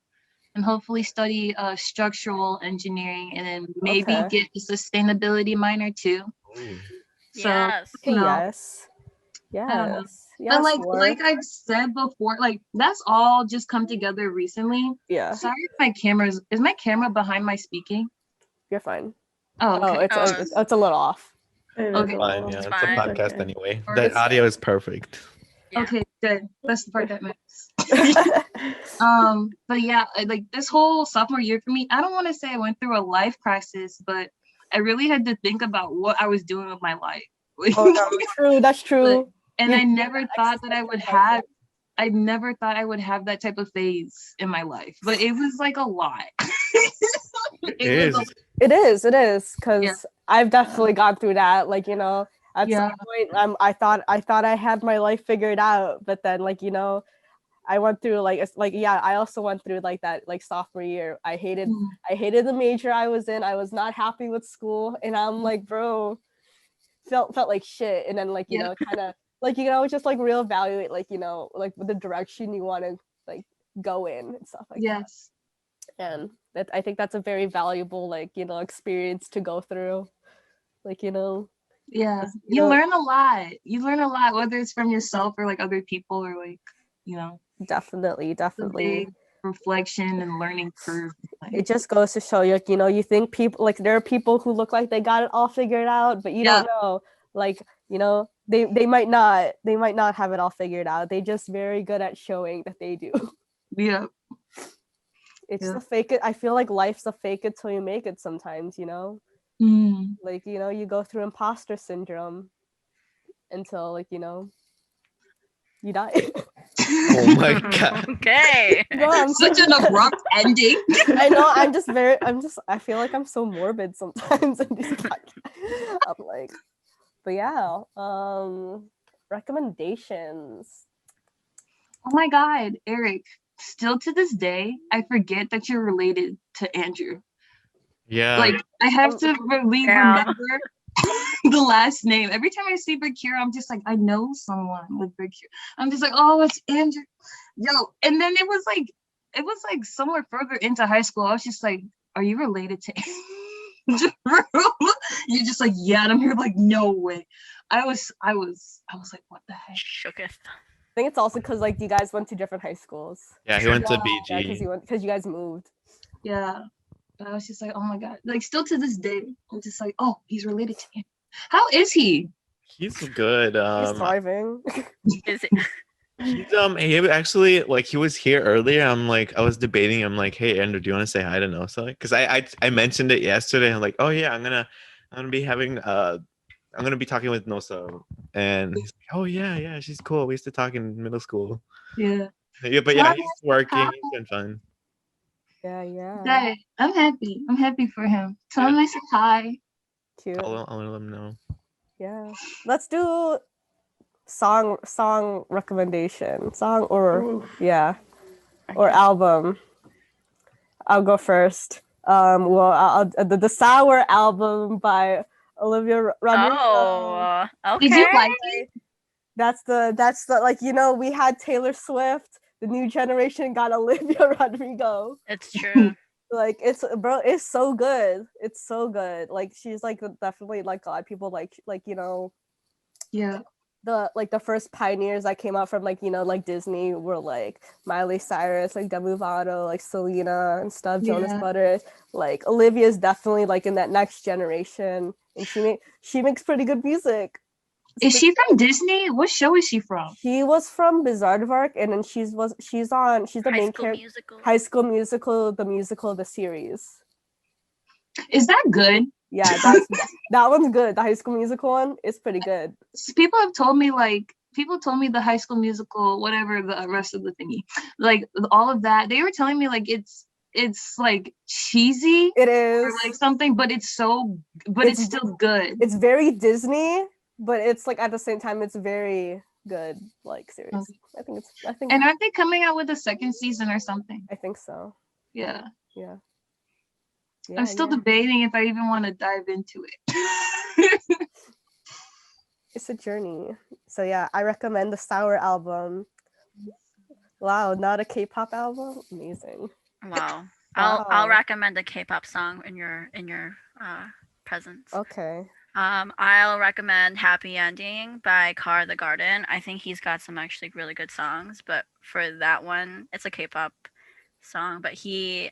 [SPEAKER 5] and hopefully study structural engineering, and then maybe get a sustainability minor too.
[SPEAKER 6] Ooh.
[SPEAKER 5] So
[SPEAKER 4] Yes.
[SPEAKER 5] you know,
[SPEAKER 1] yes.
[SPEAKER 5] but like I've said before, like that's all just come together recently.
[SPEAKER 1] Yeah.
[SPEAKER 5] Sorry if my is my camera behind my speaking?
[SPEAKER 1] You're fine.
[SPEAKER 5] Oh, okay.
[SPEAKER 1] It's a little off.
[SPEAKER 5] Okay.
[SPEAKER 6] Fine, yeah, it's a
[SPEAKER 4] fine.
[SPEAKER 6] podcast
[SPEAKER 2] Okay.
[SPEAKER 6] anyway.
[SPEAKER 5] Or
[SPEAKER 6] The
[SPEAKER 5] it's
[SPEAKER 6] audio is perfect.
[SPEAKER 4] Yeah.
[SPEAKER 5] Okay, good. That's the part that matters. But yeah, like this whole sophomore year for me, I don't want to say I went through a life crisis, but I really had to think about what I was doing with my life.
[SPEAKER 1] Oh, no, true. That's true.
[SPEAKER 5] And I never thought that I would have. I never thought I would have that type of phase in my life, but it was like a lot.
[SPEAKER 6] It is.
[SPEAKER 1] It is, because I've definitely gone through that. Like, you know, at some point, I thought I had my life figured out, but then, like, you know, I went through I also went through like that, like sophomore year. I hated the major I was in. I was not happy with school, and I'm like, bro, felt like shit. And then like you know, kind of like you know, just like reevaluate, like you know, like the direction you want to like go in and stuff like that. And that I think that's a very valuable like you know experience to go through. Like you know.
[SPEAKER 5] Yeah, you learn a lot. You learn a lot, whether it's from yourself or like other people or like you know.
[SPEAKER 1] Definitely.
[SPEAKER 5] Big reflection and learning curve.
[SPEAKER 1] It just goes to show you, like, you know, you think people like there are people who look like they got it all figured out, but you don't know. Like, you know, they might not have it all figured out. They just very good at showing that they do.
[SPEAKER 5] Yeah.
[SPEAKER 1] It's the fake it. I feel like life's a fake it till you make it sometimes, you know? Like, you know, you go through imposter syndrome until like, you know, you die.
[SPEAKER 6] Oh my god.
[SPEAKER 4] Okay.
[SPEAKER 1] No, I'm
[SPEAKER 5] such an abrupt ending.
[SPEAKER 1] I know. I feel like I'm so morbid sometimes in these podcasts. I'm like, but yeah. Recommendations.
[SPEAKER 5] Oh my god, Eric. Still to this day, I forget that you're related to Andrew.
[SPEAKER 6] Yeah.
[SPEAKER 5] Like I have to remember the last name. Every time I see Bakura, I'm just like, I know someone with Bakura. I'm just like, oh, it's Andrew. Yo, and then it was like somewhere further into high school. I was just like, are you related to Andrew? You're just like, yeah, and I'm here like, no way. I was like, what the heck?
[SPEAKER 4] Shooketh.
[SPEAKER 1] I think it's also because like you guys went to different high schools.
[SPEAKER 6] Yeah, he went to BG.
[SPEAKER 1] Yeah, because you guys moved.
[SPEAKER 5] Yeah. But I was just like, oh my god. Like still to this day, I'm just like, oh, he's related to him. How is he?
[SPEAKER 6] He's good.
[SPEAKER 1] He's thriving.
[SPEAKER 4] Is it?
[SPEAKER 6] He actually like he was here earlier. I was debating. I'm like, hey Andrew, do you want to say hi to Nosa? Because I mentioned it yesterday. I'm like, oh yeah, I'm gonna be having I'm gonna be talking with Nosa, and he's like, oh yeah, she's cool. We used to talk in middle school.
[SPEAKER 5] Yeah.
[SPEAKER 6] Yeah, but yeah, he's working. He's been fun.
[SPEAKER 1] Yeah.
[SPEAKER 5] That I'm happy. I'm happy for him. Tell him I said hi.
[SPEAKER 1] Cute.
[SPEAKER 6] I'll let them know.
[SPEAKER 1] Yeah. Let's do song recommendation. Song or
[SPEAKER 2] Oof.
[SPEAKER 1] or album. I'll go first. Well, the Sour album by Olivia Rodrigo.
[SPEAKER 4] Oh,
[SPEAKER 5] Did
[SPEAKER 4] okay.
[SPEAKER 5] you like it?
[SPEAKER 1] That's the like, you know, we had Taylor Swift. The new generation got Olivia Rodrigo.
[SPEAKER 4] It's true.
[SPEAKER 1] Like it's so good. It's so good. Like she's like definitely like a lot of people like you know
[SPEAKER 5] Yeah.
[SPEAKER 1] the first pioneers that came out from like, you know, like Disney were like Miley Cyrus, like Demi Lovato, like Selena and stuff, Jonas
[SPEAKER 5] Yeah.
[SPEAKER 1] Brothers. Like Olivia's definitely like in that next generation, and she makes pretty good music.
[SPEAKER 5] Is she from Disney? What show is she from?
[SPEAKER 1] She was from Bizarre, and then she's the
[SPEAKER 4] High
[SPEAKER 1] main
[SPEAKER 4] School
[SPEAKER 1] character.
[SPEAKER 4] Musical.
[SPEAKER 1] High School Musical, the series.
[SPEAKER 5] Is that good?
[SPEAKER 1] Yeah, that one's good. The High School Musical one is pretty good.
[SPEAKER 5] People told me the High School Musical, whatever the rest of the thingy, like all of that. They were telling me like it's like cheesy.
[SPEAKER 1] It is
[SPEAKER 5] or like something, but it's still good.
[SPEAKER 1] It's very Disney, but it's like at the same time it's very good like series.
[SPEAKER 5] Okay.
[SPEAKER 1] I think.
[SPEAKER 5] And aren't they coming out with a second season or something?
[SPEAKER 1] I think so.
[SPEAKER 5] Yeah.
[SPEAKER 1] I'm
[SPEAKER 5] still debating if I even want to dive into it.
[SPEAKER 1] It's a journey. So yeah, I recommend the Sour album. Wow, not a K-pop album? Amazing.
[SPEAKER 4] Wow. I'll recommend a K-pop song in your presence.
[SPEAKER 1] Okay.
[SPEAKER 4] I'll recommend Happy Ending by Car the Garden. I think he's got some actually really good songs, but for that one, it's a K-pop song, but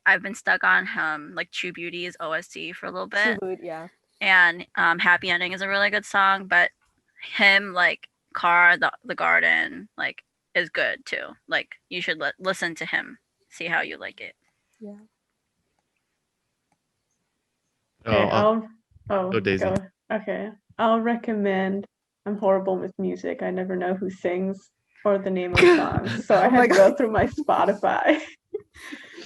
[SPEAKER 4] I've been stuck on like True Beauty's OST for a little bit.
[SPEAKER 1] True Beauty, yeah.
[SPEAKER 4] And Happy Ending is a really good song, but him like Car the Garden like is good too. Like you should listen to him, see how you like it.
[SPEAKER 1] Yeah.
[SPEAKER 6] Okay, Daisy.
[SPEAKER 2] Okay. I'll recommend. I'm horrible with music. I never know who sings or the name of songs, so I had to go through my Spotify.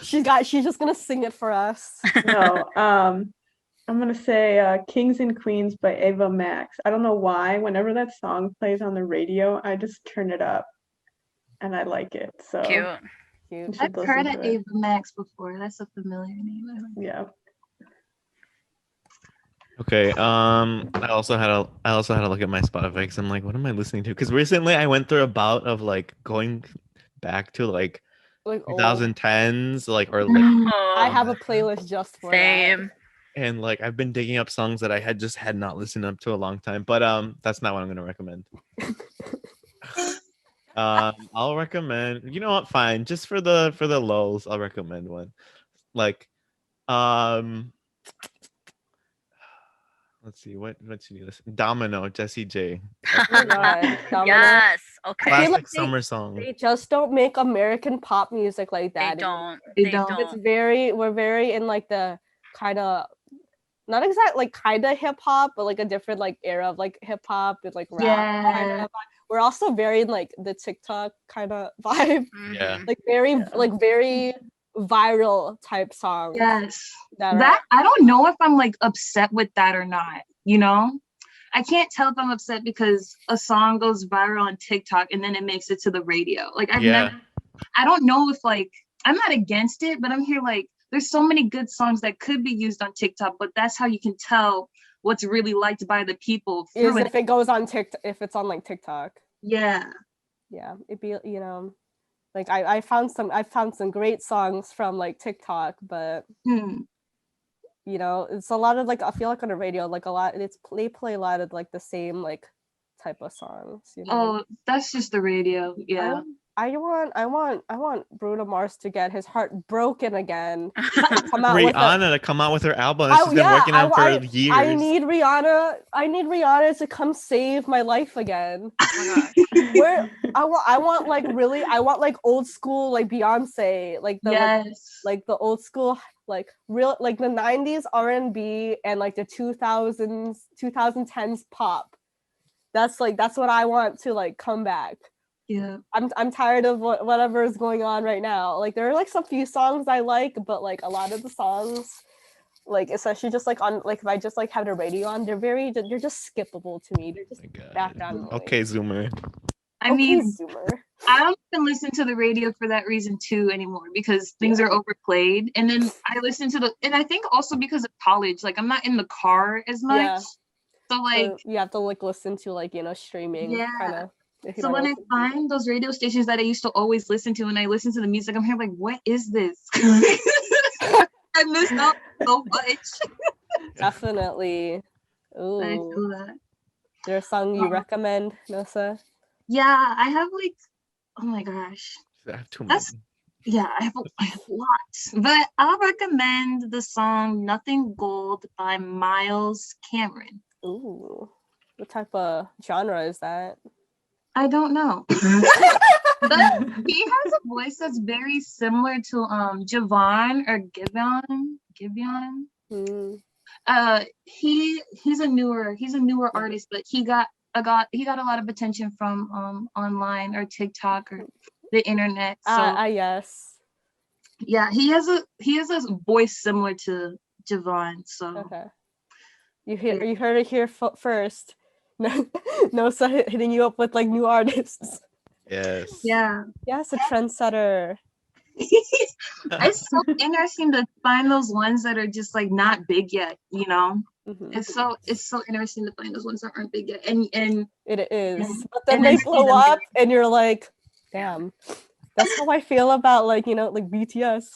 [SPEAKER 1] She's just gonna sing it for us.
[SPEAKER 2] No, I'm gonna say Kings and Queens by Ava Max. I don't know why. Whenever that song plays on the radio, I just turn it up and I like it. So
[SPEAKER 4] cute.
[SPEAKER 5] I've heard of Ava Max before. That's a familiar name.
[SPEAKER 2] Yeah.
[SPEAKER 6] Okay. I also had to look at my Spotify because I'm like, what am I listening to? Because recently I went through a bout of like going back to like 2010s, like or like.
[SPEAKER 1] I have a playlist just for
[SPEAKER 4] Same.
[SPEAKER 1] that.
[SPEAKER 6] And like I've been digging up songs that I had not listened up to a long time, but that's not what I'm gonna recommend. I'll recommend. You know what? Fine, just for the lulz, I'll recommend one. Like, let's see, what should you listen? Domino, Jessie J.
[SPEAKER 1] Oh my God, Domino.
[SPEAKER 4] Yes. Okay.
[SPEAKER 6] Classic summer song.
[SPEAKER 1] They just don't make American pop music like that.
[SPEAKER 4] They don't.
[SPEAKER 1] We're very in like the kind of not exact like kind of hip hop, but like a different like era of like hip hop and like rap kind of. We're also very in like the TikTok kind of vibe.
[SPEAKER 6] Yeah.
[SPEAKER 1] Like very viral type songs.
[SPEAKER 5] Yes. That I don't know if I'm like upset with that or not, you know? I can't tell if I'm upset because a song goes viral on TikTok and then it makes it to the radio. Like I don't know if like I'm not against it, but I'm here like there's so many good songs that could be used on TikTok, but that's how you can tell what's really liked by the people.
[SPEAKER 1] Is if it goes on TikTok, if it's on like TikTok.
[SPEAKER 5] Yeah.
[SPEAKER 1] Yeah, it'd be, you know, like I found some great songs from like TikTok, but you know, it's a lot of like I feel like on the radio, like a lot they play a lot of like the same like type of songs. You know?
[SPEAKER 5] Oh, that's just the radio. Yeah.
[SPEAKER 1] I want Bruno Mars to get his heart broken again.
[SPEAKER 6] Rihanna to come out with her album that she's been working on for years.
[SPEAKER 1] I need Rihanna to come save my life again. Where I want like old school like Beyonce, like the like the old school like real like the 90s R&B and like the 2010s pop. That's what I want to like come back.
[SPEAKER 5] Yeah.
[SPEAKER 1] I'm tired of whatever is going on right now. Like there are like some few songs I like, but like a lot of the songs, like especially just like on like if I just like have the radio on, they're just skippable to me. They're just
[SPEAKER 6] My God.
[SPEAKER 1] background noise.
[SPEAKER 6] Okay, Zoomer.
[SPEAKER 5] I
[SPEAKER 1] Okay,
[SPEAKER 5] mean,
[SPEAKER 1] Zoomer.
[SPEAKER 5] I don't even listen to the radio for that reason too anymore, because things are overplayed. And then I listen to and I think also because of college, like I'm not in the car as much.
[SPEAKER 1] Yeah.
[SPEAKER 5] So like
[SPEAKER 1] So you have to like listen to like, you know, streaming kind of.
[SPEAKER 5] So when I find those radio stations that I used to always listen to, and I listen to the music, I'm here like, what is this? I missed out so much.
[SPEAKER 1] Definitely. Ooh.
[SPEAKER 5] I feel that.
[SPEAKER 1] Is there a song you recommend, Nosa?
[SPEAKER 5] Yeah, I have like, oh my gosh.
[SPEAKER 6] I have too many.
[SPEAKER 5] Yeah, I have lots. But I'll recommend the song Nothing Gold by Miles Cameron.
[SPEAKER 1] Ooh. What type of genre is that?
[SPEAKER 5] I don't know. But he has a voice that's very similar to Javon or Giveon. He's a newer artist, but he got a lot of attention from online or TikTok or the internet. So
[SPEAKER 1] yes.
[SPEAKER 5] Yeah, he has a voice similar to Javon. So
[SPEAKER 1] okay. You heard it here first. Nosa hitting you up with like new artists.
[SPEAKER 6] Yes.
[SPEAKER 5] Yeah.
[SPEAKER 1] Yes, a trendsetter.
[SPEAKER 5] It's so interesting to find those ones that are just like not big yet, you know. It's so interesting to find those ones that aren't big yet, and
[SPEAKER 1] it is. But then they blow up, and you're like, damn. That's how I feel about like, you know, like BTS.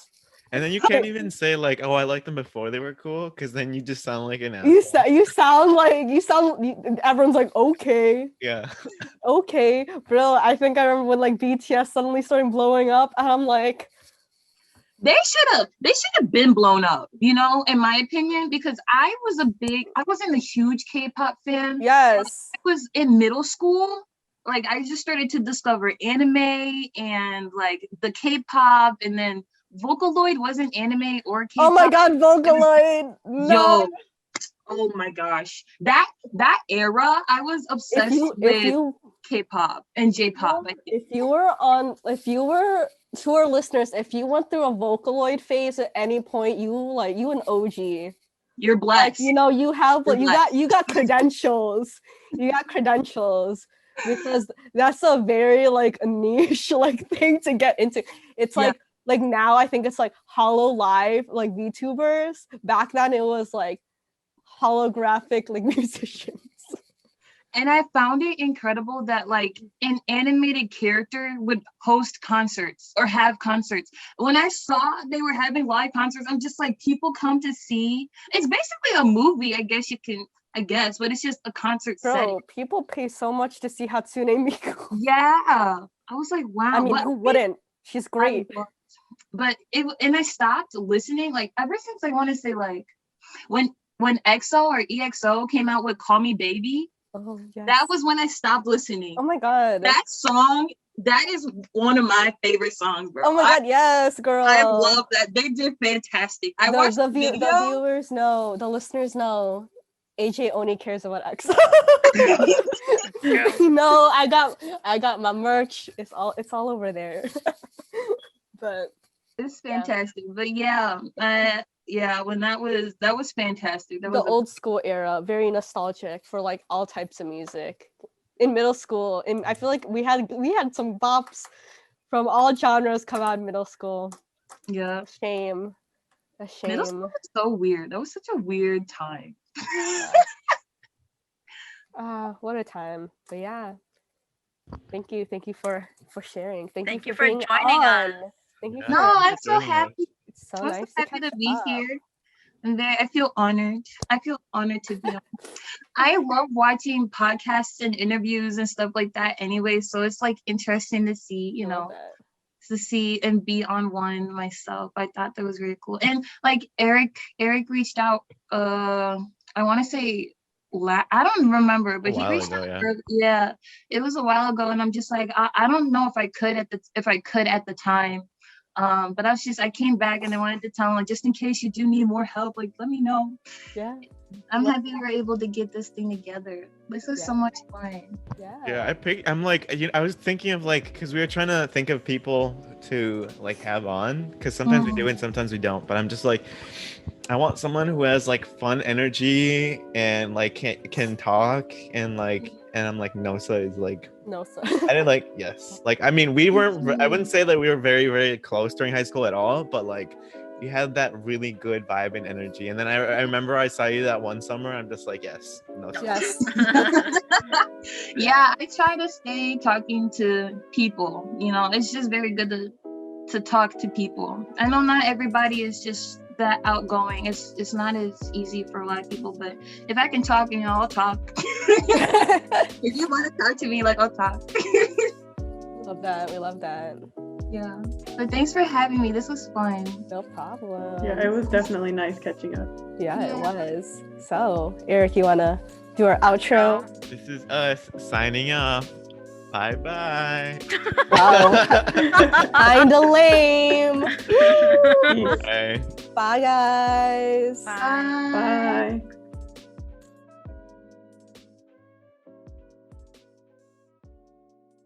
[SPEAKER 6] And then you can't even say like, oh, I liked them before they were cool, because then you just sound like an asshole.
[SPEAKER 1] You sound everyone's like, okay.
[SPEAKER 6] Yeah.
[SPEAKER 1] Okay, bro. I think I remember when like BTS suddenly started blowing up, and I'm like,
[SPEAKER 5] they should have been blown up, you know, in my opinion, because I wasn't a huge K-pop fan.
[SPEAKER 1] Yes.
[SPEAKER 5] I was in middle school. Like I just started to discover anime and like the K-pop, and then Vocaloid wasn't anime or K-pop.
[SPEAKER 1] Oh my god, Vocaloid! No.
[SPEAKER 5] Yo, oh my gosh, that era, I was obsessed with K-pop and J-pop.
[SPEAKER 1] If you were to our listeners, if you went through a Vocaloid phase at any point, you an OG.
[SPEAKER 5] You're blessed.
[SPEAKER 1] Like, you know, you got credentials. You got credentials. Because that's a very like niche like thing to get into. It's like now I think it's like Holo Live like VTubers. Back then it was like holographic like musicians.
[SPEAKER 5] And I found it incredible that like an animated character would host concerts or have concerts. When I saw they were having live concerts, I'm just like, people come to see. It's basically a movie, but it's just a concert setting.
[SPEAKER 1] People pay so much to see Hatsune Miku.
[SPEAKER 5] Yeah. I was like, wow.
[SPEAKER 1] I mean, who wouldn't? She's great.
[SPEAKER 5] But I stopped listening, like ever since I want to say like when EXO or EXO came out with Call Me Baby.
[SPEAKER 1] Oh, yes.
[SPEAKER 5] That was when I stopped listening.
[SPEAKER 1] Oh my god.
[SPEAKER 5] That song, that is one of my favorite songs, bro.
[SPEAKER 1] Oh my god, yes, girl.
[SPEAKER 5] I love that. They did fantastic. I watched the video.
[SPEAKER 1] The viewers know, the listeners know. AJ only cares about EXO. No, I got my merch. It's all over there. But
[SPEAKER 5] it's fantastic. Yeah. But yeah, when that was fantastic. That
[SPEAKER 1] was
[SPEAKER 5] the
[SPEAKER 1] old school era, very nostalgic for like all types of music. In middle school, I feel like we had some bops from all genres come out in middle school.
[SPEAKER 5] Yeah.
[SPEAKER 1] A shame.
[SPEAKER 5] Middle school was so weird. That was such a weird time.
[SPEAKER 1] What a time. But yeah. Thank you for sharing. Thank you
[SPEAKER 4] for
[SPEAKER 1] being
[SPEAKER 4] joining
[SPEAKER 1] on.
[SPEAKER 4] us.
[SPEAKER 1] Thank you.
[SPEAKER 5] No, I'm so happy.
[SPEAKER 1] It's so
[SPEAKER 5] I'm
[SPEAKER 1] nice
[SPEAKER 5] so happy to be
[SPEAKER 1] up.
[SPEAKER 5] here. And I feel honored. To be on. I love watching podcasts and interviews and stuff like that anyway. So it's like interesting to see, you know, to see and be on one myself. I thought that was really cool. And like Eric reached out, I want to say, I don't remember, but he reached out. Yeah, it was a while ago. And I'm just like, I don't know if I could at the time. But I came back and I wanted to tell him, like, just in case you do need more help, like, let me know.
[SPEAKER 1] Yeah.
[SPEAKER 5] I'm happy we were able to get this thing together. This is
[SPEAKER 1] Yeah.
[SPEAKER 5] so much fun.
[SPEAKER 1] Yeah.
[SPEAKER 6] I'm like, I was thinking of like, because we were trying to think of people to like have on, because sometimes we do and sometimes we don't. But I'm just like, I want someone who has like fun energy and like can talk and like, and I'm like, Nosa is like,
[SPEAKER 1] Nosa.
[SPEAKER 6] I didn't like, yes, like, I mean, I wouldn't say that we were very very close during high school at all, but like you had that really good vibe and energy. And then I remember I saw you that one summer. I'm just like, yes, Nosa.
[SPEAKER 1] Yes.
[SPEAKER 5] Yeah, I try to stay talking to people. You know, it's just very good to talk to people. I know not everybody is just that outgoing. It's not as easy for a lot of people, but if I can talk, you know, I'll talk. If you want to talk to me, like, I'll talk.
[SPEAKER 1] Love that. We love that.
[SPEAKER 5] Yeah. But thanks for having me. This was fun.
[SPEAKER 1] No problem.
[SPEAKER 2] Yeah, it was definitely nice catching up.
[SPEAKER 1] Yeah, it was. So, Eric, you wanna do our outro?
[SPEAKER 6] This is us signing off. Bye bye.
[SPEAKER 1] Wow. Kinda lame.
[SPEAKER 2] Peace.
[SPEAKER 6] Bye.
[SPEAKER 1] Bye, guys.
[SPEAKER 4] Bye.
[SPEAKER 2] Bye.